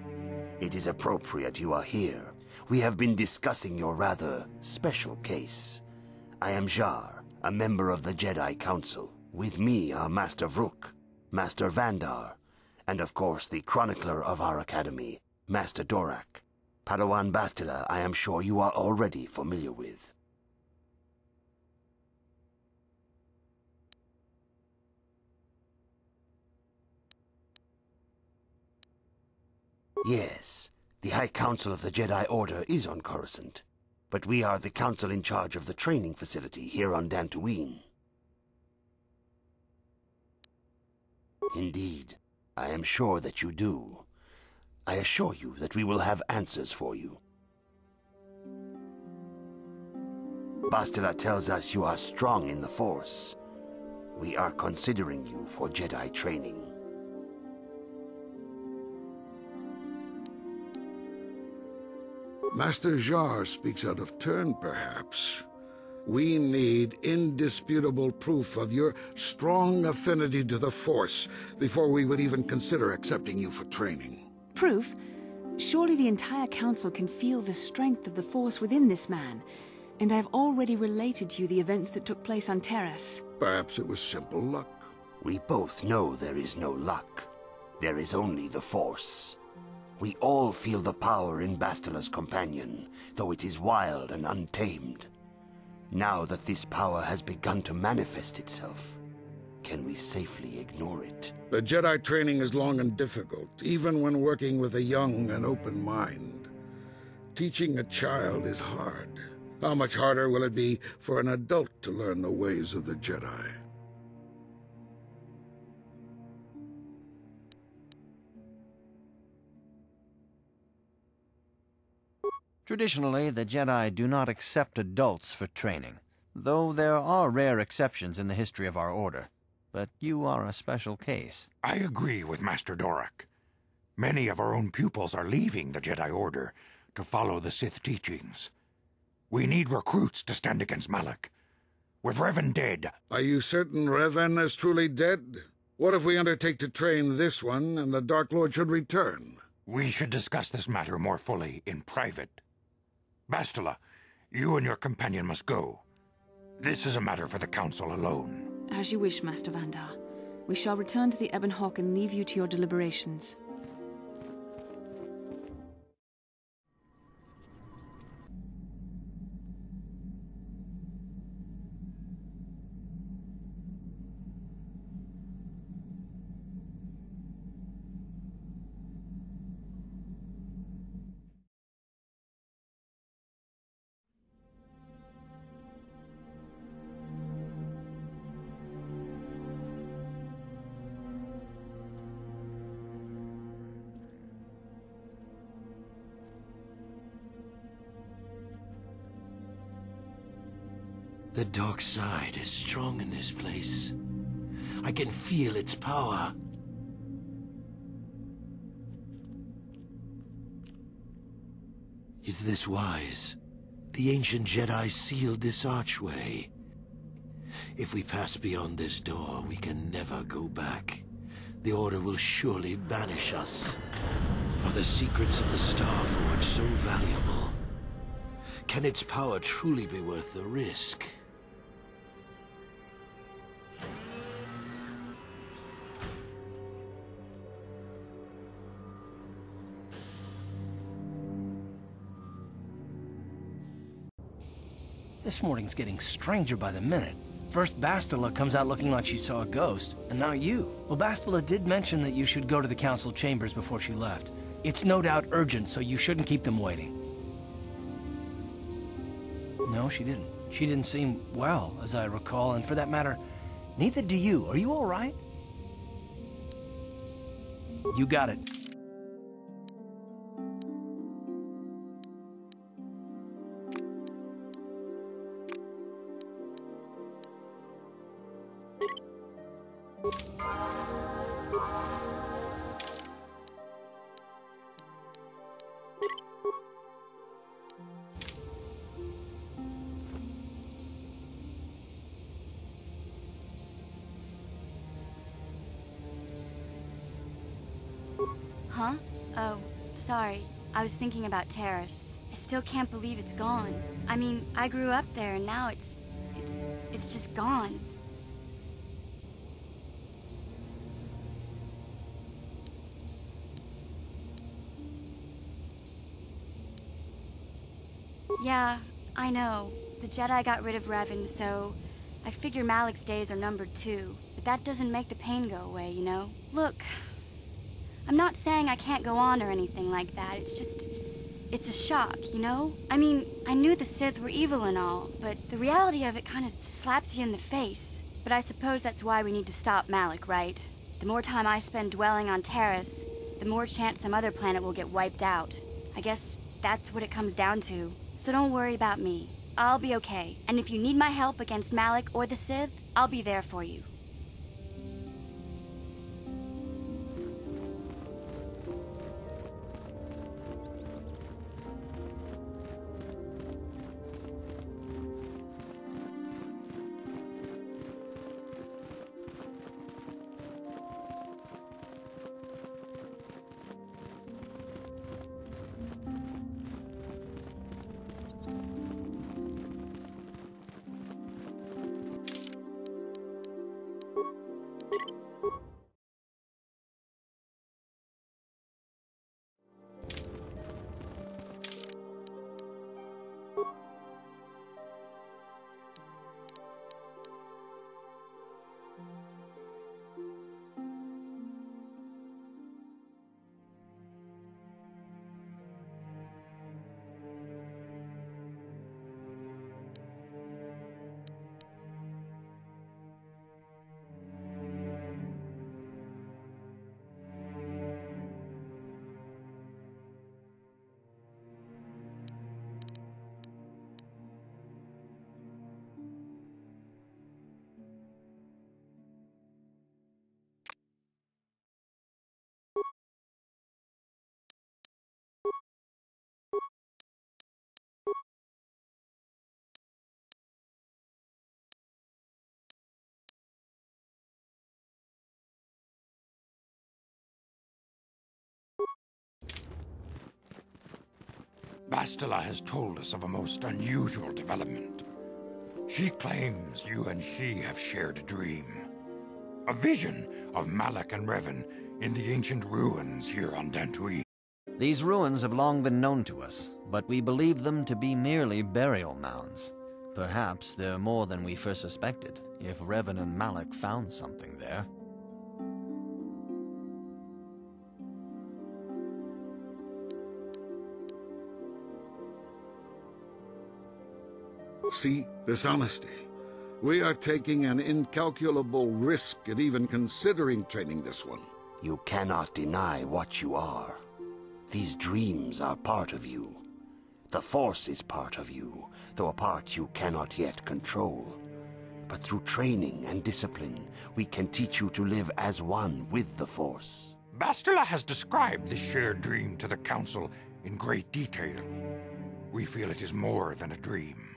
It is appropriate you are here. We have been discussing your rather special case. I am Jar, a member of the Jedi Council. With me are Master Vrook, Master Vandar, and of course the chronicler of our academy, Master Dorak. Padawan Bastila, I am sure you are already familiar with. Yes, the High Council of the Jedi Order is on Coruscant, but we are the council in charge of the training facility here on Dantooine. Indeed, I am sure that you do. I assure you that we will have answers for you. Bastila tells us you are strong in the Force. We are considering you for Jedi training. Master Jar speaks out of turn, perhaps. We need indisputable proof of your strong affinity to the Force before we would even consider accepting you for training. Proof? Surely the entire Council can feel the strength of the Force within this man. And I have already related to you the events that took place on Terrace. Perhaps it was simple luck. We both know there is no luck. There is only the Force. We all feel the power in Bastila's companion, though it is wild and untamed. Now that this power has begun to manifest itself, can we safely ignore it? The Jedi training is long and difficult, even when working with a young and open mind. Teaching a child is hard. How much harder will it be for an adult to learn the ways of the Jedi? Traditionally, the Jedi do not accept adults for training, though there are rare exceptions in the history of our order. But you are a special case. I agree with Master Dorak. Many of our own pupils are leaving the Jedi Order to follow the Sith teachings. We need recruits to stand against Malak. With Revan dead... Are you certain Revan is truly dead? What if we undertake to train this one and the Dark Lord should return? We should discuss this matter more fully in private. Bastila, you and your companion must go. This is a matter for the Council alone. As you wish, Master Vandar. We shall return to the Ebon Hawk and leave you to your deliberations. The dark side is strong in this place. I can feel its power. Is this wise? The ancient Jedi sealed this archway. If we pass beyond this door, we can never go back. The Order will surely banish us. Are the secrets of the Star Forge so valuable? Can its power truly be worth the risk? This morning's getting stranger by the minute. First Bastila comes out looking like she saw a ghost, and now you. Well, Bastila did mention that you should go to the council chambers before she left. It's no doubt urgent, so you shouldn't keep them waiting. No, she didn't. She didn't seem well, as I recall, and for that matter, neither do you. Are you all right? You got it. Huh? Oh, sorry. I was thinking about Terrace. I still can't believe it's gone. I mean, I grew up there and now it's just gone. Yeah, I know. The Jedi got rid of Revan, so I figure Malik's days are numbered too. But that doesn't make the pain go away, you know? Look, I'm not saying I can't go on or anything like that. It's just, it's a shock, you know? I mean, I knew the Sith were evil and all, but the reality of it kind of slaps you in the face. But I suppose that's why we need to stop Malik, right? The more time I spend dwelling on Terrace, the more chance some other planet will get wiped out. I guess that's what it comes down to. So don't worry about me. I'll be okay. And if you need my help against Malik or the Sith, I'll be there for you. Bastila has told us of a most unusual development. She claims you and she have shared a dream. A vision of Malak and Revan in the ancient ruins here on Dantooine. These ruins have long been known to us, but we believe them to be merely burial mounds. Perhaps they're more than we first suspected, if Revan and Malak found something there. See, dishonesty. We are taking an incalculable risk at even considering training this one. You cannot deny what you are. These dreams are part of you. The Force is part of you, though a part you cannot yet control. But through training and discipline, we can teach you to live as one with the Force. Bastila has described this shared dream to the Council in great detail. We feel it is more than a dream.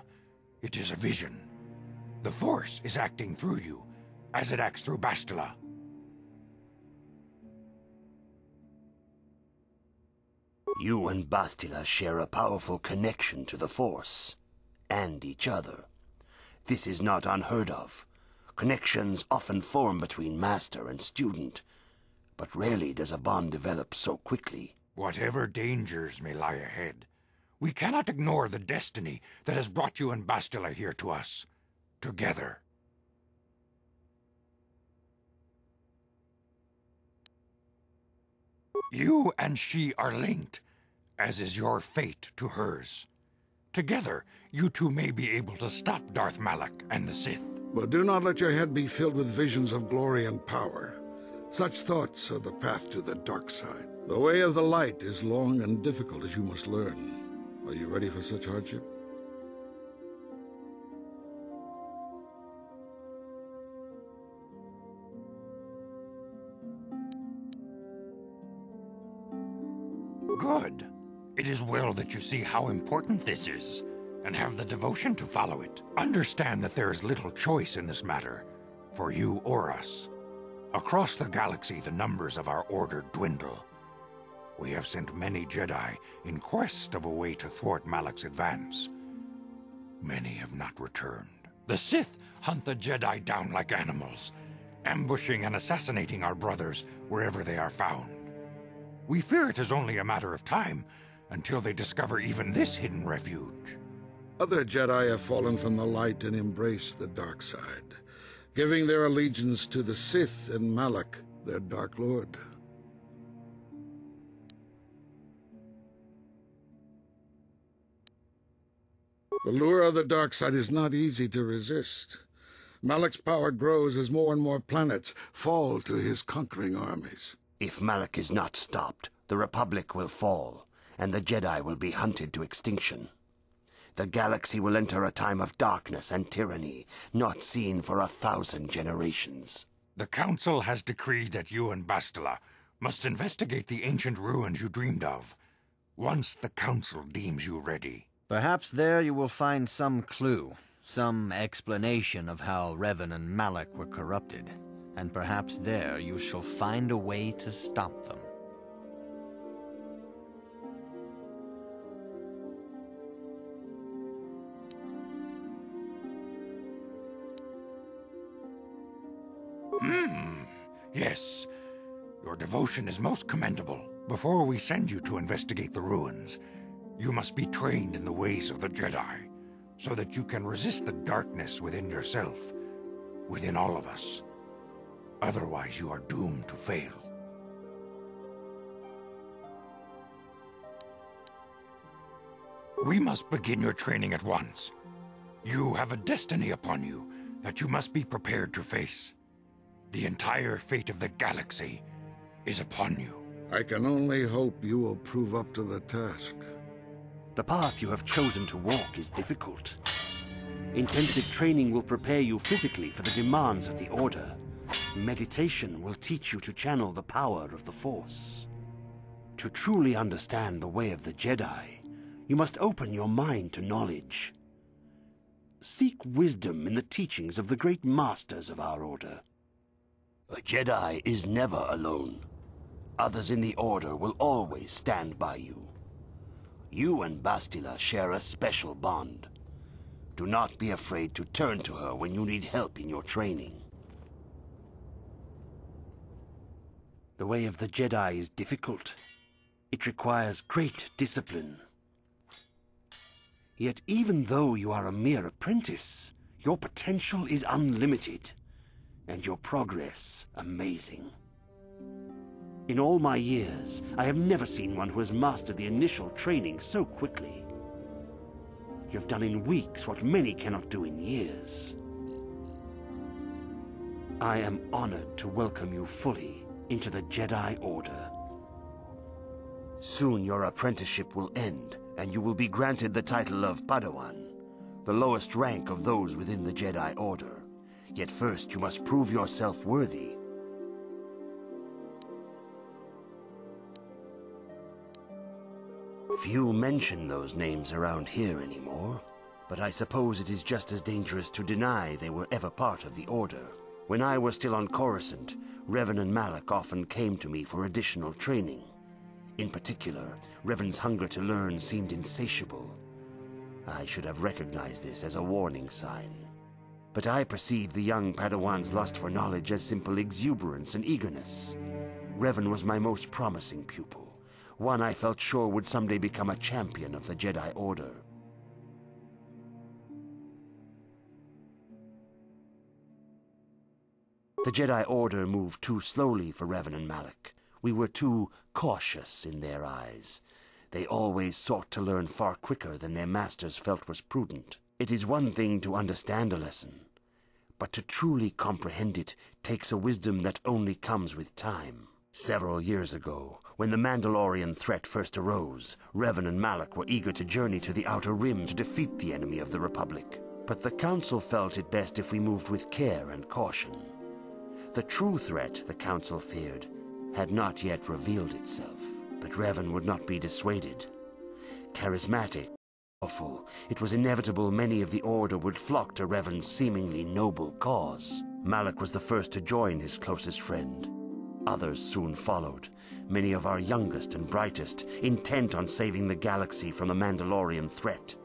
It is a vision. The Force is acting through you, as it acts through Bastila. You and Bastila share a powerful connection to the Force, and each other. This is not unheard of. Connections often form between master and student, but rarely does a bond develop so quickly. Whatever dangers may lie ahead, we cannot ignore the destiny that has brought you and Bastila here to us, together. You and she are linked, as is your fate to hers. Together, you two may be able to stop Darth Malak and the Sith. But do not let your head be filled with visions of glory and power. Such thoughts are the path to the dark side. The way of the light is long and difficult, as you must learn. Are you ready for such hardship? Good. It is well that you see how important this is, and have the devotion to follow it. Understand that there is little choice in this matter, for you or us. Across the galaxy, the numbers of our order dwindle. We have sent many Jedi in quest of a way to thwart Malak's advance. Many have not returned. The Sith hunt the Jedi down like animals, ambushing and assassinating our brothers wherever they are found. We fear it is only a matter of time until they discover even this hidden refuge. Other Jedi have fallen from the light and embraced the dark side, giving their allegiance to the Sith and Malak, their Dark Lord. The lure of the dark side is not easy to resist. Malak's power grows as more and more planets fall to his conquering armies. If Malak is not stopped, the Republic will fall, and the Jedi will be hunted to extinction. The galaxy will enter a time of darkness and tyranny, not seen for 1,000 generations. The Council has decreed that you and Bastila must investigate the ancient ruins you dreamed of, once the Council deems you ready. Perhaps there you will find some clue, some explanation of how Revan and Malak were corrupted, and perhaps there you shall find a way to stop them. Yes. Your devotion is most commendable. Before we send you to investigate the ruins, you must be trained in the ways of the Jedi, so that you can resist the darkness within yourself, within all of us. Otherwise, you are doomed to fail. We must begin your training at once. You have a destiny upon you that you must be prepared to face. The entire fate of the galaxy is upon you. I can only hope you will prove up to the task. The path you have chosen to walk is difficult. Intensive training will prepare you physically for the demands of the Order. Meditation will teach you to channel the power of the Force. To truly understand the way of the Jedi, you must open your mind to knowledge. Seek wisdom in the teachings of the great masters of our Order. A Jedi is never alone. Others in the Order will always stand by you. You and Bastila share a special bond. Do not be afraid to turn to her when you need help in your training. The way of the Jedi is difficult. It requires great discipline. Yet even though you are a mere apprentice, your potential is unlimited, and your progress amazing. In all my years, I have never seen one who has mastered the initial training so quickly. You've done in weeks what many cannot do in years. I am honored to welcome you fully into the Jedi Order. Soon your apprenticeship will end, and you will be granted the title of Padawan, the lowest rank of those within the Jedi Order. Yet first you must prove yourself worthy. Few mention those names around here anymore, but I suppose it is just as dangerous to deny they were ever part of the Order. When I was still on Coruscant, Revan and Malak often came to me for additional training. In particular, Revan's hunger to learn seemed insatiable. I should have recognized this as a warning sign. But I perceived the young Padawan's lust for knowledge as simple exuberance and eagerness. Revan was my most promising pupil, one I felt sure would someday become a champion of the Jedi Order. The Jedi Order moved too slowly for Revan and Malak. We were too cautious in their eyes. They always sought to learn far quicker than their masters felt was prudent. It is one thing to understand a lesson, but to truly comprehend it takes a wisdom that only comes with time. Several years ago, when the Mandalorian threat first arose, Revan and Malak were eager to journey to the Outer Rim to defeat the enemy of the Republic. But the Council felt it best if we moved with care and caution. The true threat, the Council feared, had not yet revealed itself, but Revan would not be dissuaded. Charismatic, powerful, it was inevitable many of the Order would flock to Revan's seemingly noble cause. Malak was the first to join his closest friend. Others soon followed, many of our youngest and brightest, intent on saving the galaxy from the Mandalorian threat.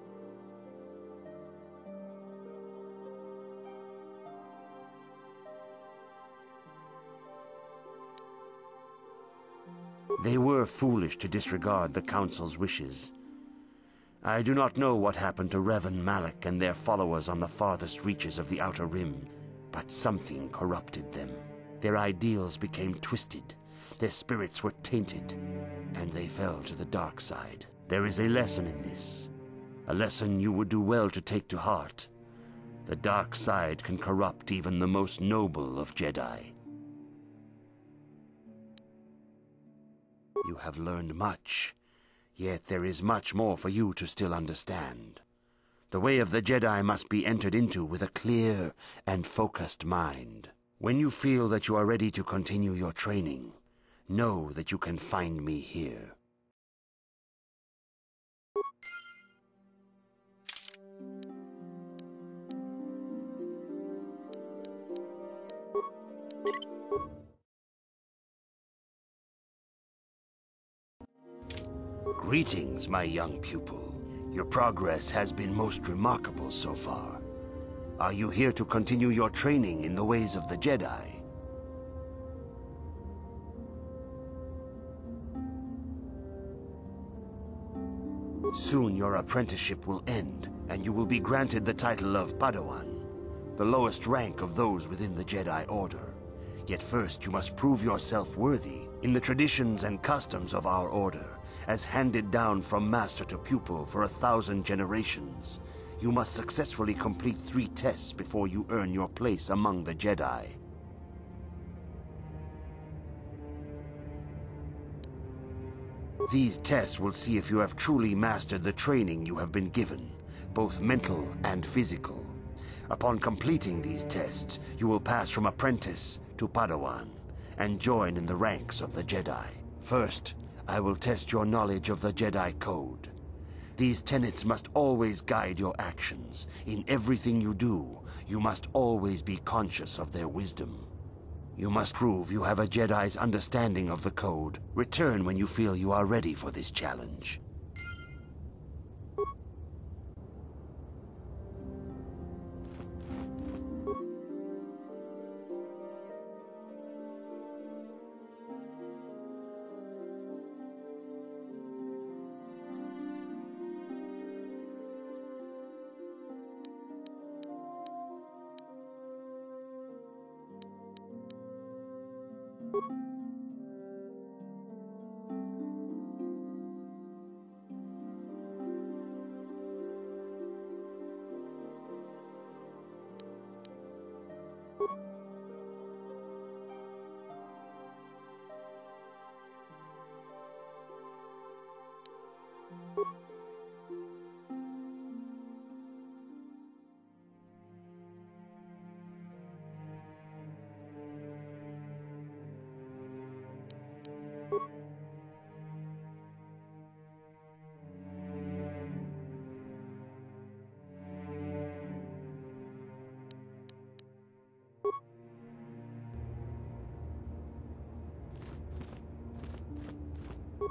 They were foolish to disregard the Council's wishes. I do not know what happened to Revan, Malak, and their followers on the farthest reaches of the Outer Rim, but something corrupted them. Their ideals became twisted, their spirits were tainted, and they fell to the dark side. There is a lesson in this, a lesson you would do well to take to heart. The dark side can corrupt even the most noble of Jedi. You have learned much, yet there is much more for you to still understand. The way of the Jedi must be entered into with a clear and focused mind. When you feel that you are ready to continue your training, know that you can find me here. Greetings, my young pupil. Your progress has been most remarkable so far. Are you here to continue your training in the ways of the Jedi? Soon your apprenticeship will end, and you will be granted the title of Padawan, the lowest rank of those within the Jedi Order. Yet first you must prove yourself worthy. In the traditions and customs of our order, as handed down from master to pupil for 1,000 generations, you must successfully complete 3 tests before you earn your place among the Jedi. These tests will see if you have truly mastered the training you have been given, both mental and physical. Upon completing these tests, you will pass from apprentice to Padawan, and join in the ranks of the Jedi. First, I will test your knowledge of the Jedi Code. These tenets must always guide your actions. In everything you do, you must always be conscious of their wisdom. You must prove you have a Jedi's understanding of the Code. Return when you feel you are ready for this challenge.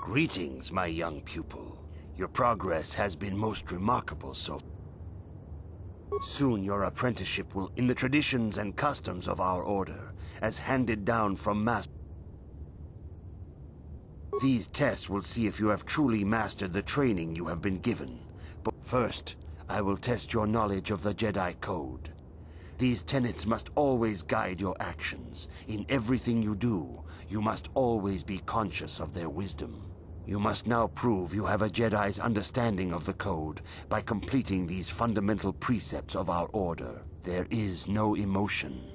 Greetings, my young pupil. Your progress has been most remarkable so far. Soon your apprenticeship will, in the traditions and customs of our order, as handed down from master. These tests will see if you have truly mastered the training you have been given. But first, I will test your knowledge of the Jedi Code. These tenets must always guide your actions. In everything you do, you must always be conscious of their wisdom. You must now prove you have a Jedi's understanding of the Code by completing these fundamental precepts of our order. There is no emotion.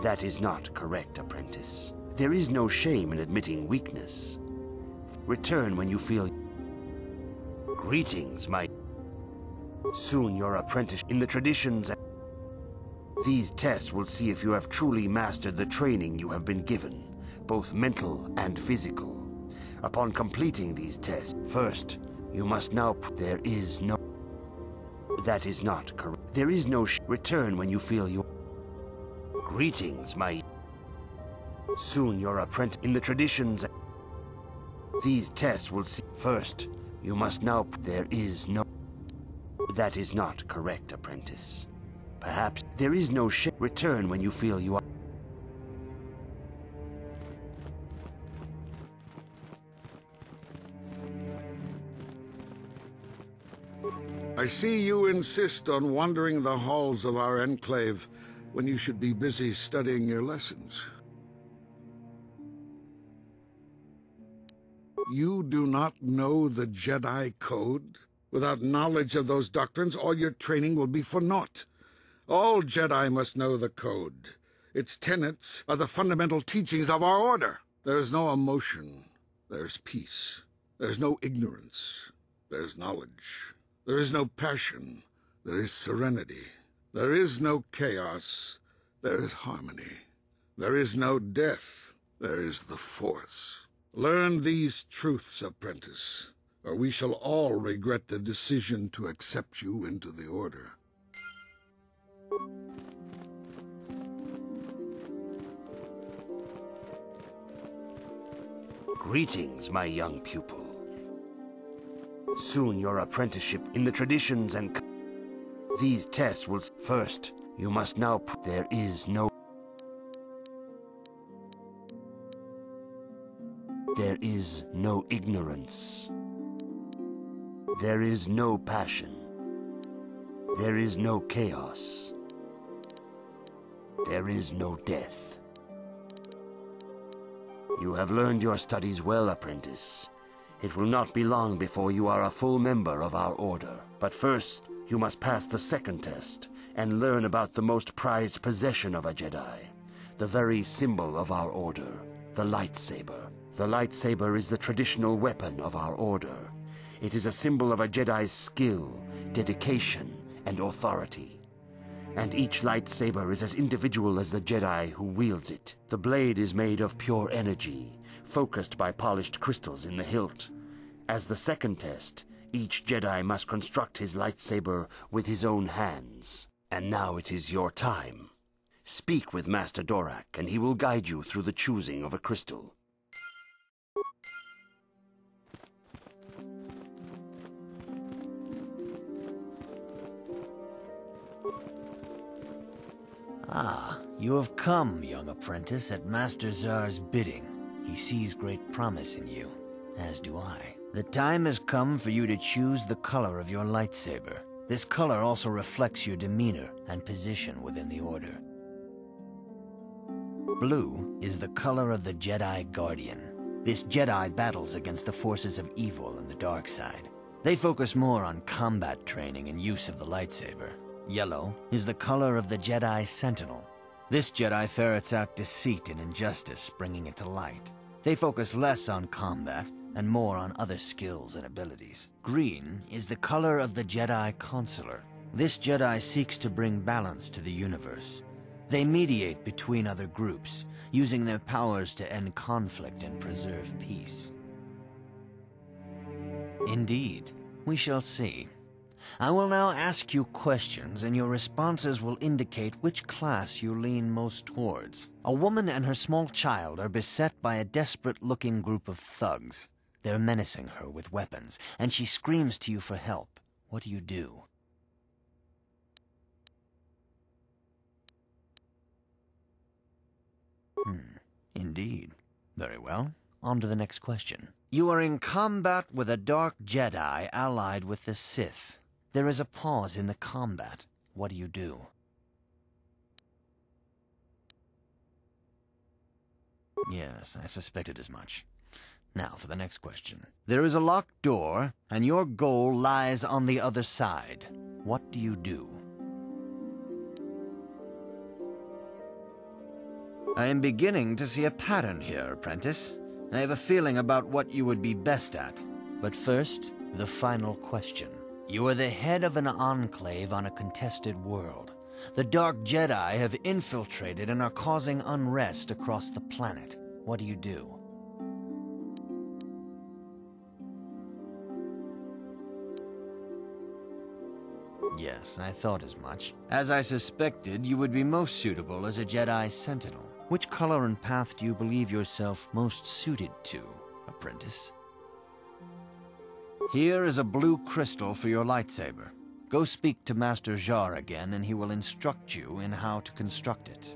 That is not correct, apprentice. There is no shame in admitting weakness. Return when you feel... Greetings, my... Soon your apprentice... In the traditions... These tests will see if you have truly mastered the training you have been given, both mental and physical. Upon completing these tests, first, you must now... There is no... That is not correct. There is no... Return when you feel you... Greetings, my... Soon your apprentice... In the traditions... These tests will see... First, you must now... There is no... That is not correct, apprentice. Perhaps there is no return when you feel you are... I see you insist on wandering the halls of our enclave when you should be busy studying your lessons. You do not know the Jedi Code? Without knowledge of those doctrines, all your training will be for naught. All Jedi must know the Code. Its tenets are the fundamental teachings of our order. There is no emotion. There's peace. There's no ignorance. There's knowledge. There is no passion. There is serenity. There is no chaos. There is harmony. There is no death. There is the Force. Learn these truths, apprentice, or we shall all regret the decision to accept you into the Order. Greetings, my young pupil. Soon your apprenticeship in the traditions and... These tests will... First, you must now... There is no... There is no ignorance. There is no passion. There is no chaos. There is no death. You have learned your studies well, apprentice. It will not be long before you are a full member of our order. But first, you must pass the second test and learn about the most prized possession of a Jedi, the very symbol of our order, the lightsaber. The lightsaber is the traditional weapon of our order. It is a symbol of a Jedi's skill, dedication, and authority. And each lightsaber is as individual as the Jedi who wields it. The blade is made of pure energy, focused by polished crystals in the hilt. As the second test, each Jedi must construct his lightsaber with his own hands. And now it is your time. Speak with Master Dorak, and he will guide you through the choosing of a crystal. Ah, you have come, young apprentice, at Master Zar's bidding. He sees great promise in you, as do I. The time has come for you to choose the color of your lightsaber. This color also reflects your demeanor and position within the Order. Blue is the color of the Jedi Guardian. This Jedi battles against the forces of evil and the dark side. They focus more on combat training and use of the lightsaber. Yellow is the color of the Jedi Sentinel. This Jedi ferrets out deceit and injustice, bringing it to light. They focus less on combat and more on other skills and abilities. Green is the color of the Jedi Consular. This Jedi seeks to bring balance to the universe. They mediate between other groups, using their powers to end conflict and preserve peace. Indeed, we shall see. I will now ask you questions, and your responses will indicate which class you lean most towards. A woman and her small child are beset by a desperate-looking group of thugs. They're menacing her with weapons, and she screams to you for help. What do? Indeed. Very well. On to the next question. You are in combat with a dark Jedi allied with the Sith. There is a pause in the combat. What do? Yes, I suspected as much. Now for the next question. There is a locked door, and your goal lies on the other side. What do? I am beginning to see a pattern here, apprentice. I have a feeling about what you would be best at. But first, the final question. You are the head of an enclave on a contested world. The Dark Jedi have infiltrated and are causing unrest across the planet. What do? Yes, I thought as much. As I suspected, you would be most suitable as a Jedi Sentinel. Which color and path do you believe yourself most suited to, apprentice? Here is a blue crystal for your lightsaber. Go speak to Master Jar again, and he will instruct you in how to construct it.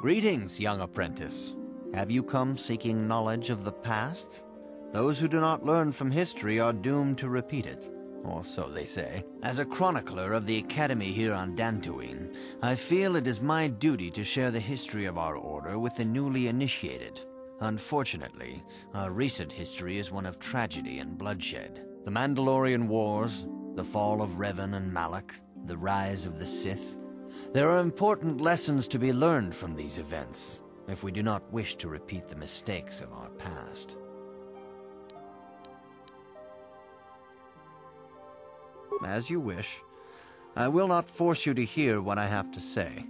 Greetings, young apprentice. Have you come seeking knowledge of the past? Those who do not learn from history are doomed to repeat it, or so they say. As a chronicler of the Academy here on Dantooine, I feel it is my duty to share the history of our order with the newly initiated. Unfortunately, our recent history is one of tragedy and bloodshed. The Mandalorian Wars, the fall of Revan and Malak, the rise of the Sith. There are important lessons to be learned from these events, if we do not wish to repeat the mistakes of our past. As you wish. I will not force you to hear what I have to say,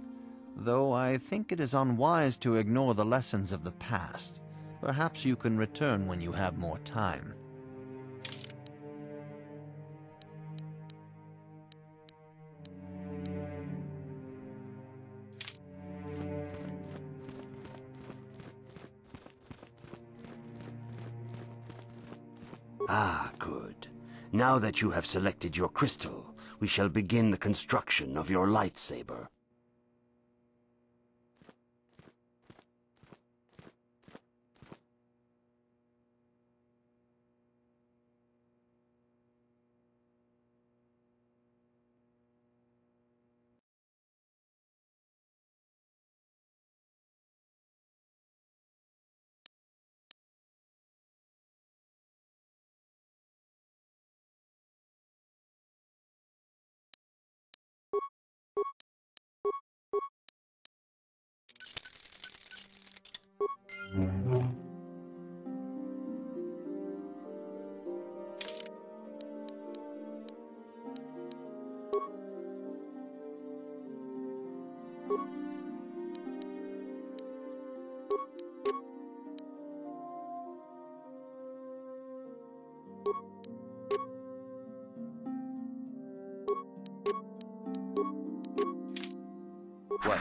though I think it is unwise to ignore the lessons of the past. Perhaps you can return when you have more time. Ah, good. Now that you have selected your crystal, we shall begin the construction of your lightsaber. What?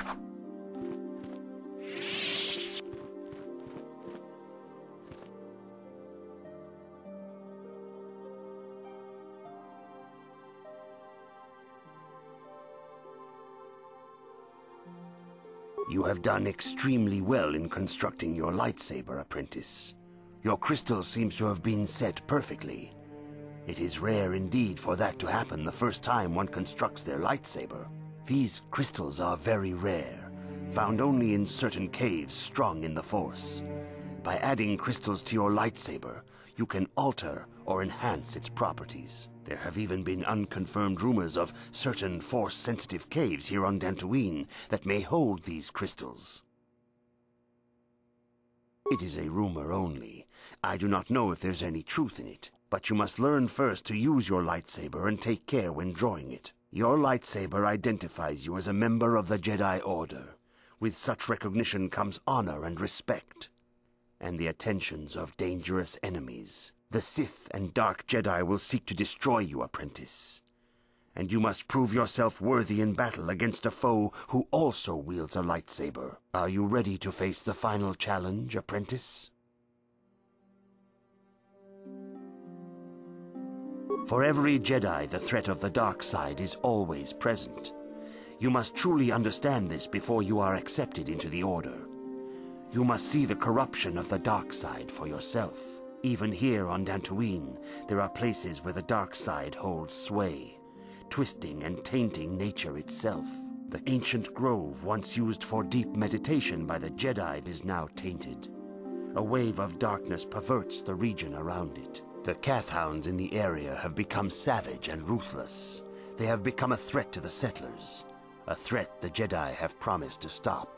You have done extremely well in constructing your lightsaber, apprentice. Your crystal seems to have been set perfectly. It is rare indeed for that to happen the first time one constructs their lightsaber. These crystals are very rare, found only in certain caves strong in the Force. By adding crystals to your lightsaber, you can alter or enhance its properties. There have even been unconfirmed rumors of certain Force-sensitive caves here on Dantooine that may hold these crystals. It is a rumor only. I do not know if there's any truth in it, but you must learn first to use your lightsaber and take care when drawing it. Your lightsaber identifies you as a member of the Jedi Order. With such recognition comes honor and respect, and the attentions of dangerous enemies. The Sith and Dark Jedi will seek to destroy you, apprentice. And you must prove yourself worthy in battle against a foe who also wields a lightsaber. Are you ready to face the final challenge, apprentice? For every Jedi, the threat of the dark side is always present. You must truly understand this before you are accepted into the Order. You must see the corruption of the dark side for yourself. Even here on Dantooine, there are places where the dark side holds sway, twisting and tainting nature itself. The ancient grove once used for deep meditation by the Jedi is now tainted. A wave of darkness perverts the region around it. The Kathhounds in the area have become savage and ruthless. They have become a threat to the settlers, a threat the Jedi have promised to stop.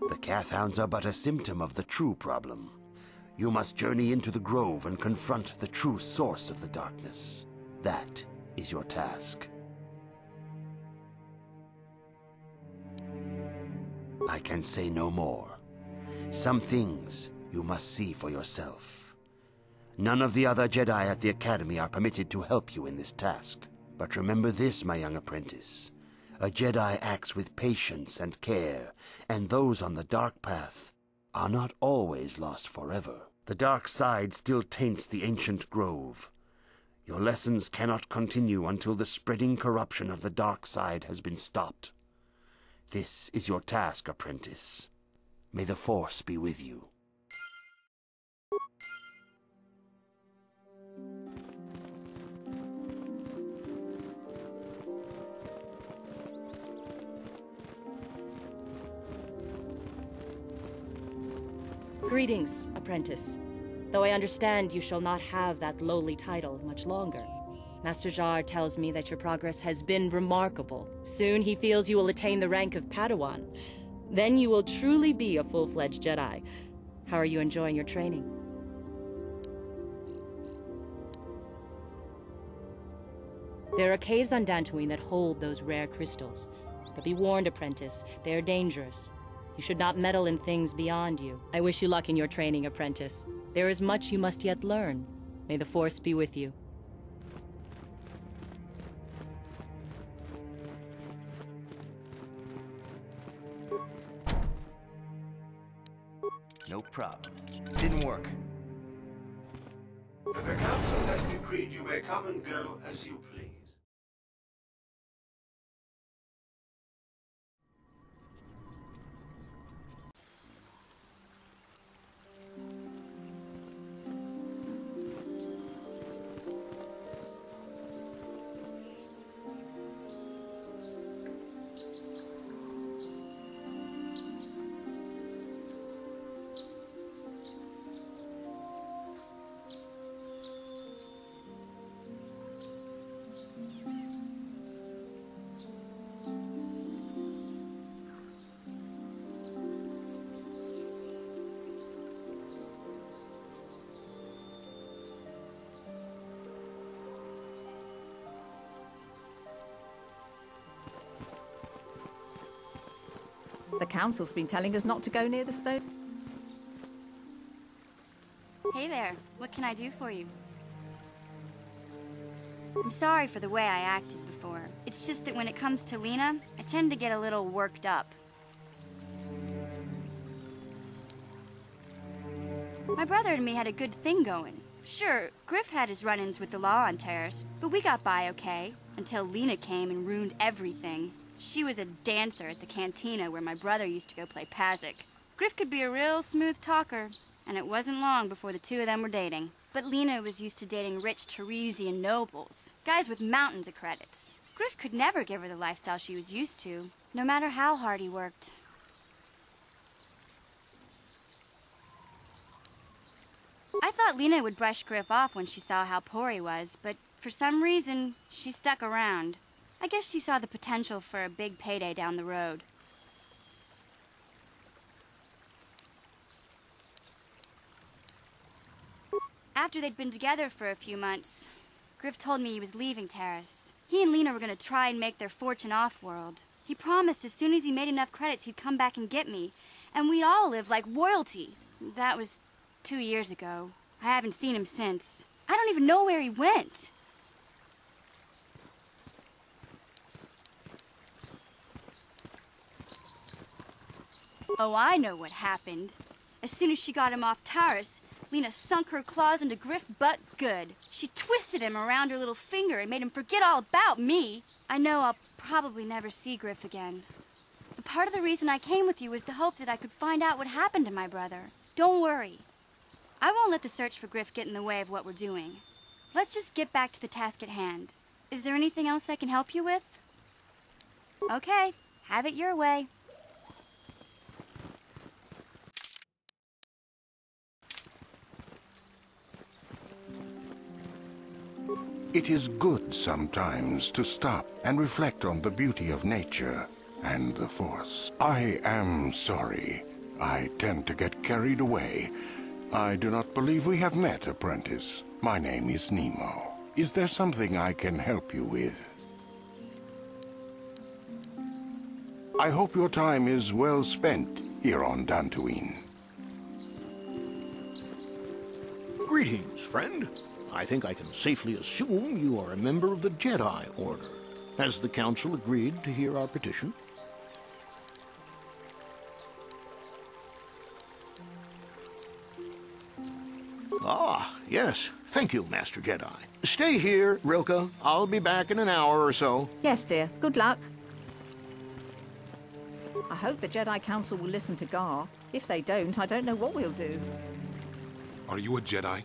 The Kathhounds are but a symptom of the true problem. You must journey into the grove and confront the true source of the darkness. That is your task. I can say no more. Some things you must see for yourself. None of the other Jedi at the Academy are permitted to help you in this task. But remember this, my young apprentice. A Jedi acts with patience and care, and those on the dark path are not always lost forever. The dark side still taints the ancient grove. Your lessons cannot continue until the spreading corruption of the dark side has been stopped. This is your task, apprentice. May the Force be with you. Greetings, apprentice. Though I understand you shall not have that lowly title much longer. Master Jar tells me that your progress has been remarkable. Soon he feels you will attain the rank of Padawan. Then you will truly be a full-fledged Jedi. How are you enjoying your training? There are caves on Dantooine that hold those rare crystals. But be warned, apprentice, they are dangerous. You should not meddle in things beyond you. I wish you luck in your training, apprentice. There is much you must yet learn. May the Force be with you. No problem. Didn't work. The council has decreed you may come and go as you please. The council's been telling us not to go near the stone. Hey there, what can I do for you? I'm sorry for the way I acted before. It's just that when it comes to Lena, I tend to get a little worked up. My brother and me had a good thing going. Sure, Griff had his run-ins with the law on Terrace, but we got by okay, until Lena came and ruined everything. She was a dancer at the cantina where my brother used to go play Pazik. Griff could be a real smooth talker, and it wasn't long before the two of them were dating. But Lena was used to dating rich Teresian nobles, guys with mountains of credits. Griff could never give her the lifestyle she was used to, no matter how hard he worked. I thought Lena would brush Griff off when she saw how poor he was, but for some reason, she stuck around. I guess she saw the potential for a big payday down the road. After they'd been together for a few months, Griff told me he was leaving Terrace. He and Lena were going to try and make their fortune off-world. He promised as soon as he made enough credits he'd come back and get me, and we'd all live like royalty. That was 2 years ago. I haven't seen him since. I don't even know where he went. Oh, I know what happened. As soon as she got him off Taurus, Lena sunk her claws into Griff butt good. She twisted him around her little finger and made him forget all about me. I know I'll probably never see Griff again. But part of the reason I came with you was the hope that I could find out what happened to my brother. Don't worry. I won't let the search for Griff get in the way of what we're doing. Let's just get back to the task at hand. Is there anything else I can help you with? Okay, have it your way. It is good sometimes to stop and reflect on the beauty of nature and the Force. I am sorry. I tend to get carried away. I do not believe we have met, apprentice. My name is Nemo. Is there something I can help you with? I hope your time is well spent here on Dantooine. Greetings, friend. I think I can safely assume you are a member of the Jedi Order. Has the Council agreed to hear our petition? Ah, Yes, thank you, Master Jedi. Stay here, Rilke. I'll be back in an hour or so. Yes, dear. Good luck. I hope the Jedi Council will listen to Gar. If they don't, I don't know what we'll do. Are you a Jedi?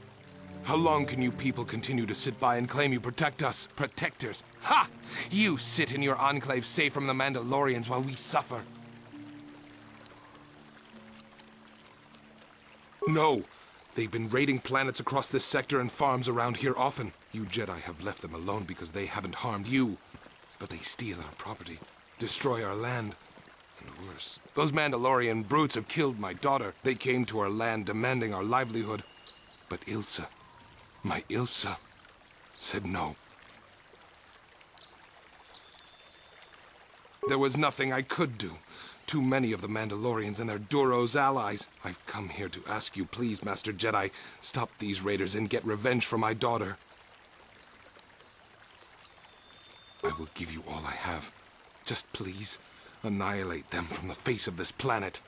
How long can you people continue to sit by and claim you protect us? Protectors? Ha! You sit in your enclave safe from the Mandalorians while we suffer. No! They've been raiding planets across this sector and farms around here often. You Jedi have left them alone because they haven't harmed you. But they steal our property, destroy our land. And worse, those Mandalorian brutes have killed my daughter. They came to our land demanding our livelihood. But Ilsa, my Ilsa, said no. There was nothing I could do. Too many of the Mandalorians and their Duros allies. I've come here to ask you, please, Master Jedi, stop these raiders and get revenge for my daughter. I will give you all I have. Just please, annihilate them from the face of this planet.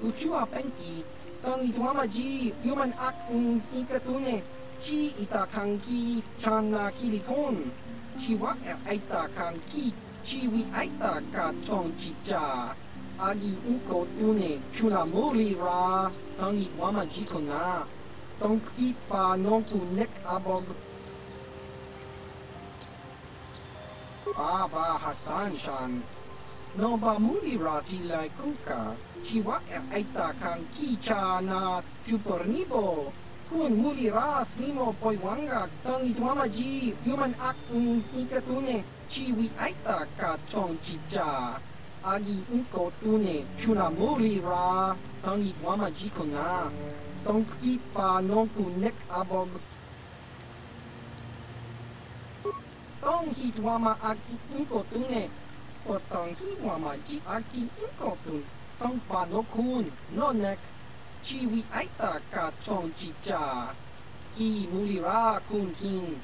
Uchua penki, tangi tuamaji, human act in ikatune, chi itakanki, chana kilikon, chi wa aita kanki, chi wi aita ka chong chicha, agi inko tune, chuna muri ra, tangi tuamaji kona, tonki pa nonku nek abog. Baba Hassan Shan. No ba muri rati lai kuka, chiwa aita kan kicha na chupornibo, kun muri ras nimo poiwanga, tangi tuamaji, human act in ikatune, chiwi aita ka chong chicha, agi inko tune, chuna muri ra, tangi tuamaji kona, tongki pa nonku nek abog. Tong hitwama aki inko tune, Otang hiwama ji aki inkotun, tong pa no kun, no nek, chiwi aita ka chong chicha, ki mulira kun king,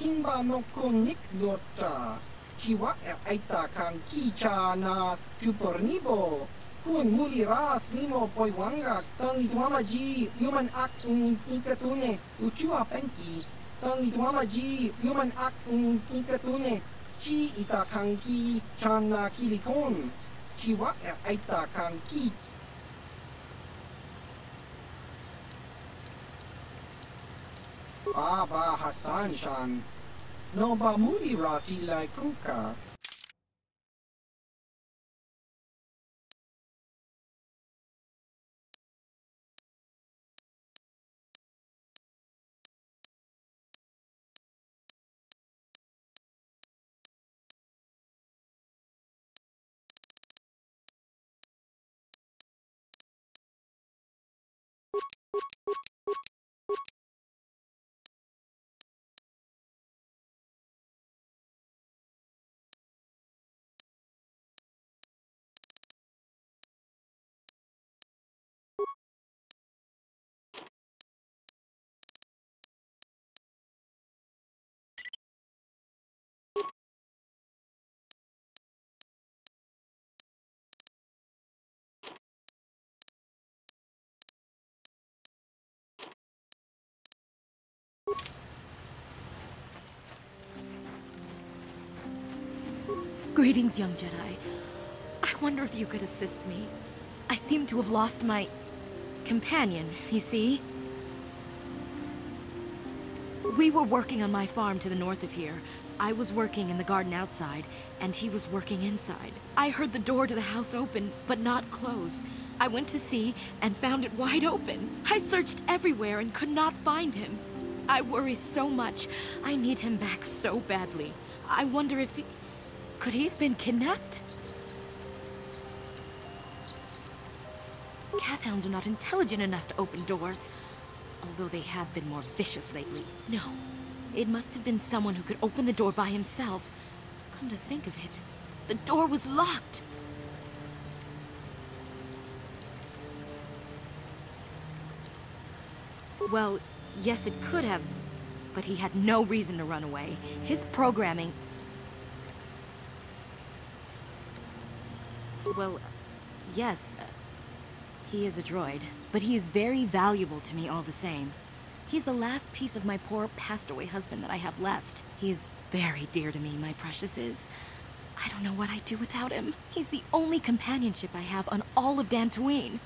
kimba no kun nik lota, chiwa aita kan kicha na chupornibo, kun mulira snimo poiwanga, tang itwama ji, human act in ikatune, uchua penki, tang itwama ji, human act in ikatune, chi itakanki chana kilikon, chi wa itakanki. Baba Hassan Shan, no ba muri rati lai kuka. Greetings, young Jedi. I wonder if you could assist me. I seem to have lost my companion, you see? We were working on my farm to the north of here. I was working in the garden outside, and he was working inside. I heard the door to the house open, but not close. I went to see and found it wide open. I searched everywhere and could not find him. I worry so much. I need him back so badly. I wonder if he... Could he have been kidnapped? Cathounds are not intelligent enough to open doors, although they have been more vicious lately. No, it must have been someone who could open the door by himself. Come to think of it, the door was locked. Well, yes, it could have, but he had no reason to run away. His programming... Well, yes, he is a droid, but he is very valuable to me all the same. He's the last piece of my poor passed-away husband that I have left. He is very dear to me, my precious is. I don't know what I'd do without him. He's the only companionship I have on all of Dantooine.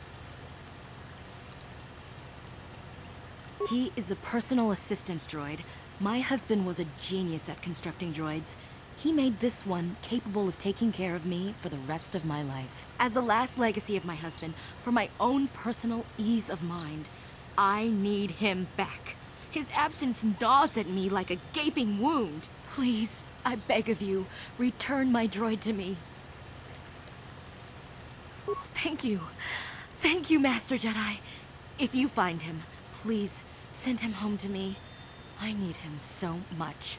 He is a personal assistance droid. My husband was a genius at constructing droids. He made this one capable of taking care of me for the rest of my life. As the last legacy of my husband, for my own personal ease of mind, I need him back. His absence gnaws at me like a gaping wound. Please, I beg of you, return my droid to me. Thank you. Thank you, Master Jedi. If you find him, please send him home to me. I need him so much.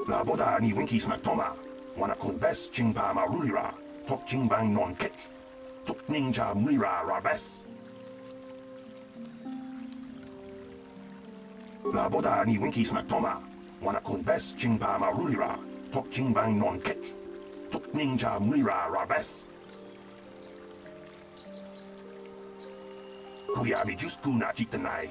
La boda ni winkies mactoma, wana kun bes chingpa marulira, tok chingbang non kek, tok ninja muira rabes. La boda ni winkies mactoma, wana kun bes chingpa marulira, tok chingbang non kek, tok ninja muira rabes. Kuya mi just kuna chitanai,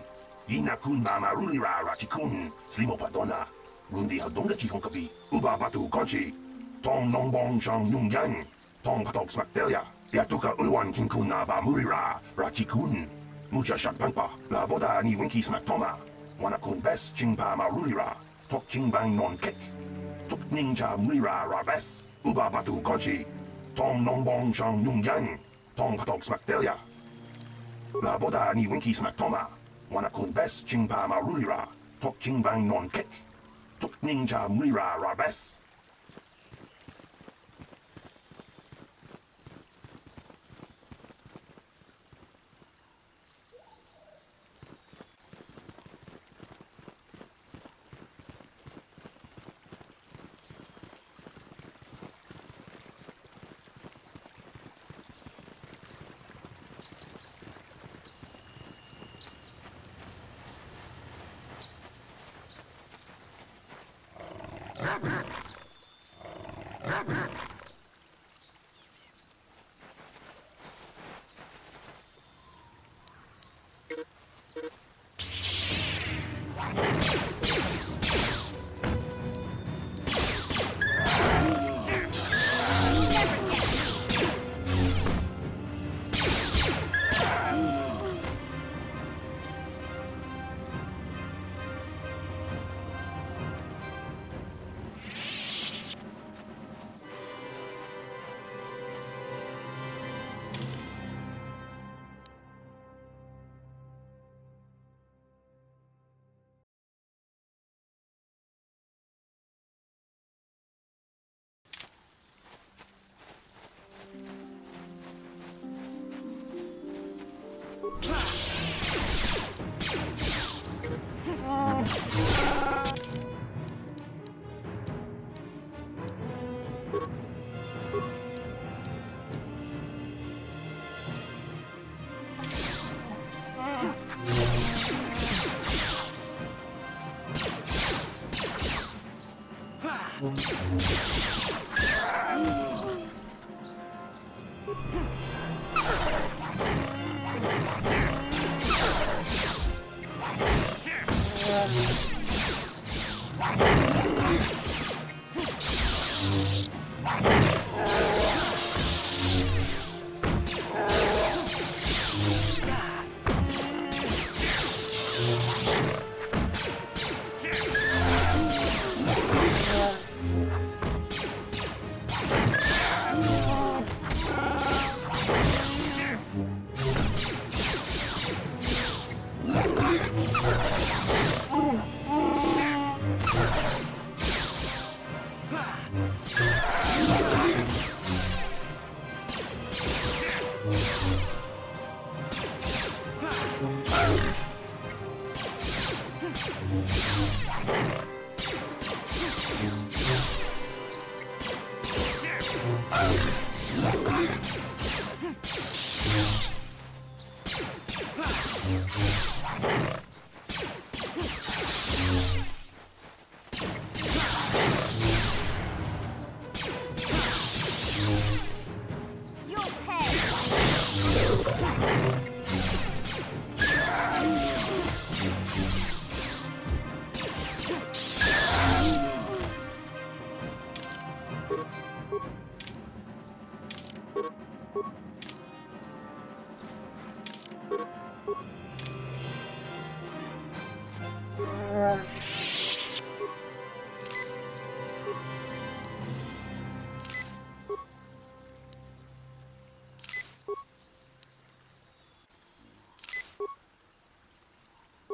ina kun ma marulira rachikun, slimo padona. Rundi hadonga chikong kapi, uba batu konchi, tong nongbong shang nung yang, tong patok smaktelia, yatuka ulwan kinkun na ba murira, rachikun, mucha shakpangpa, la boda ni winki smaktoma, wanakun bes chingpa marulira, tok chingbang non kek, tok ninja murira rabes, uba batu konchi, tong nongbong shang nung yang, tong patok smaktelia. La boda ni winki smaktoma, wanakun bes chingpa marulira, tok chingbang non kek, tok ninja muira rabes.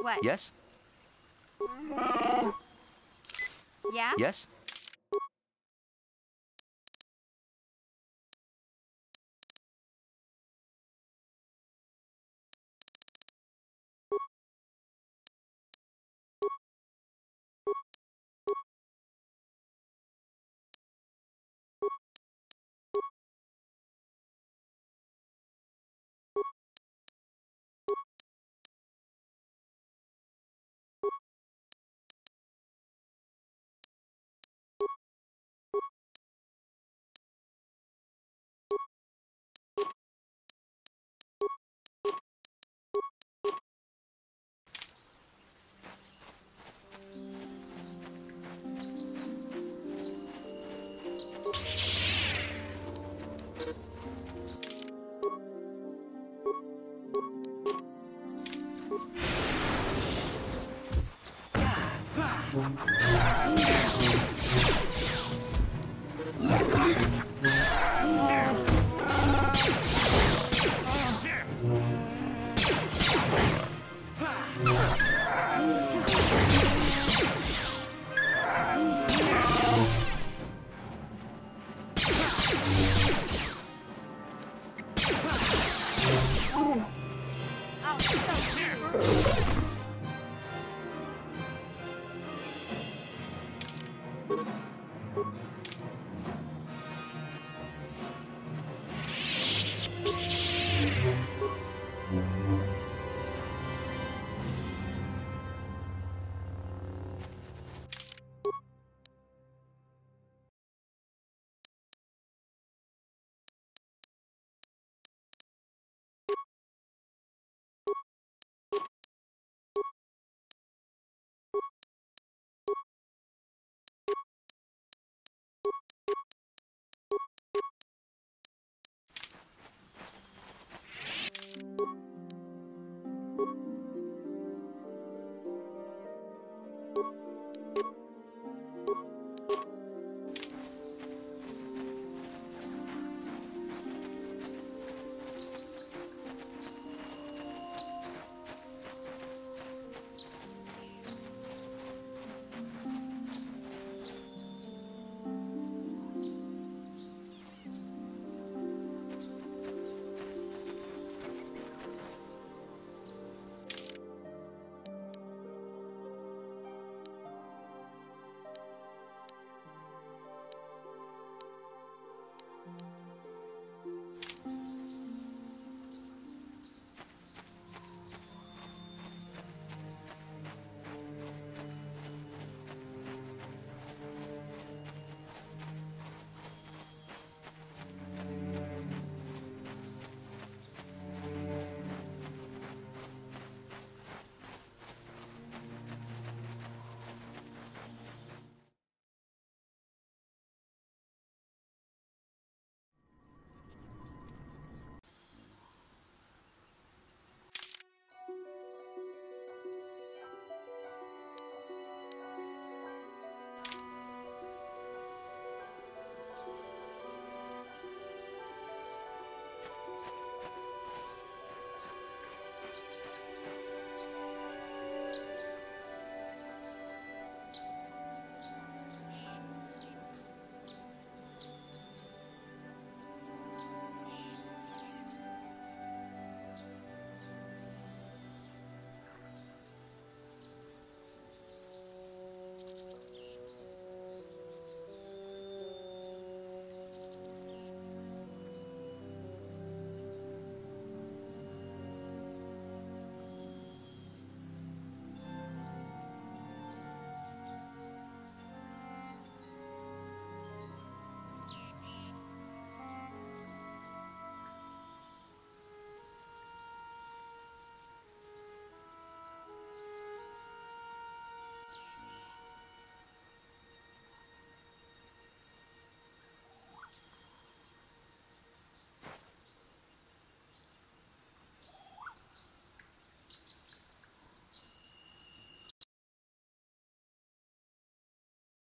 What? Yes? Yeah? Yes?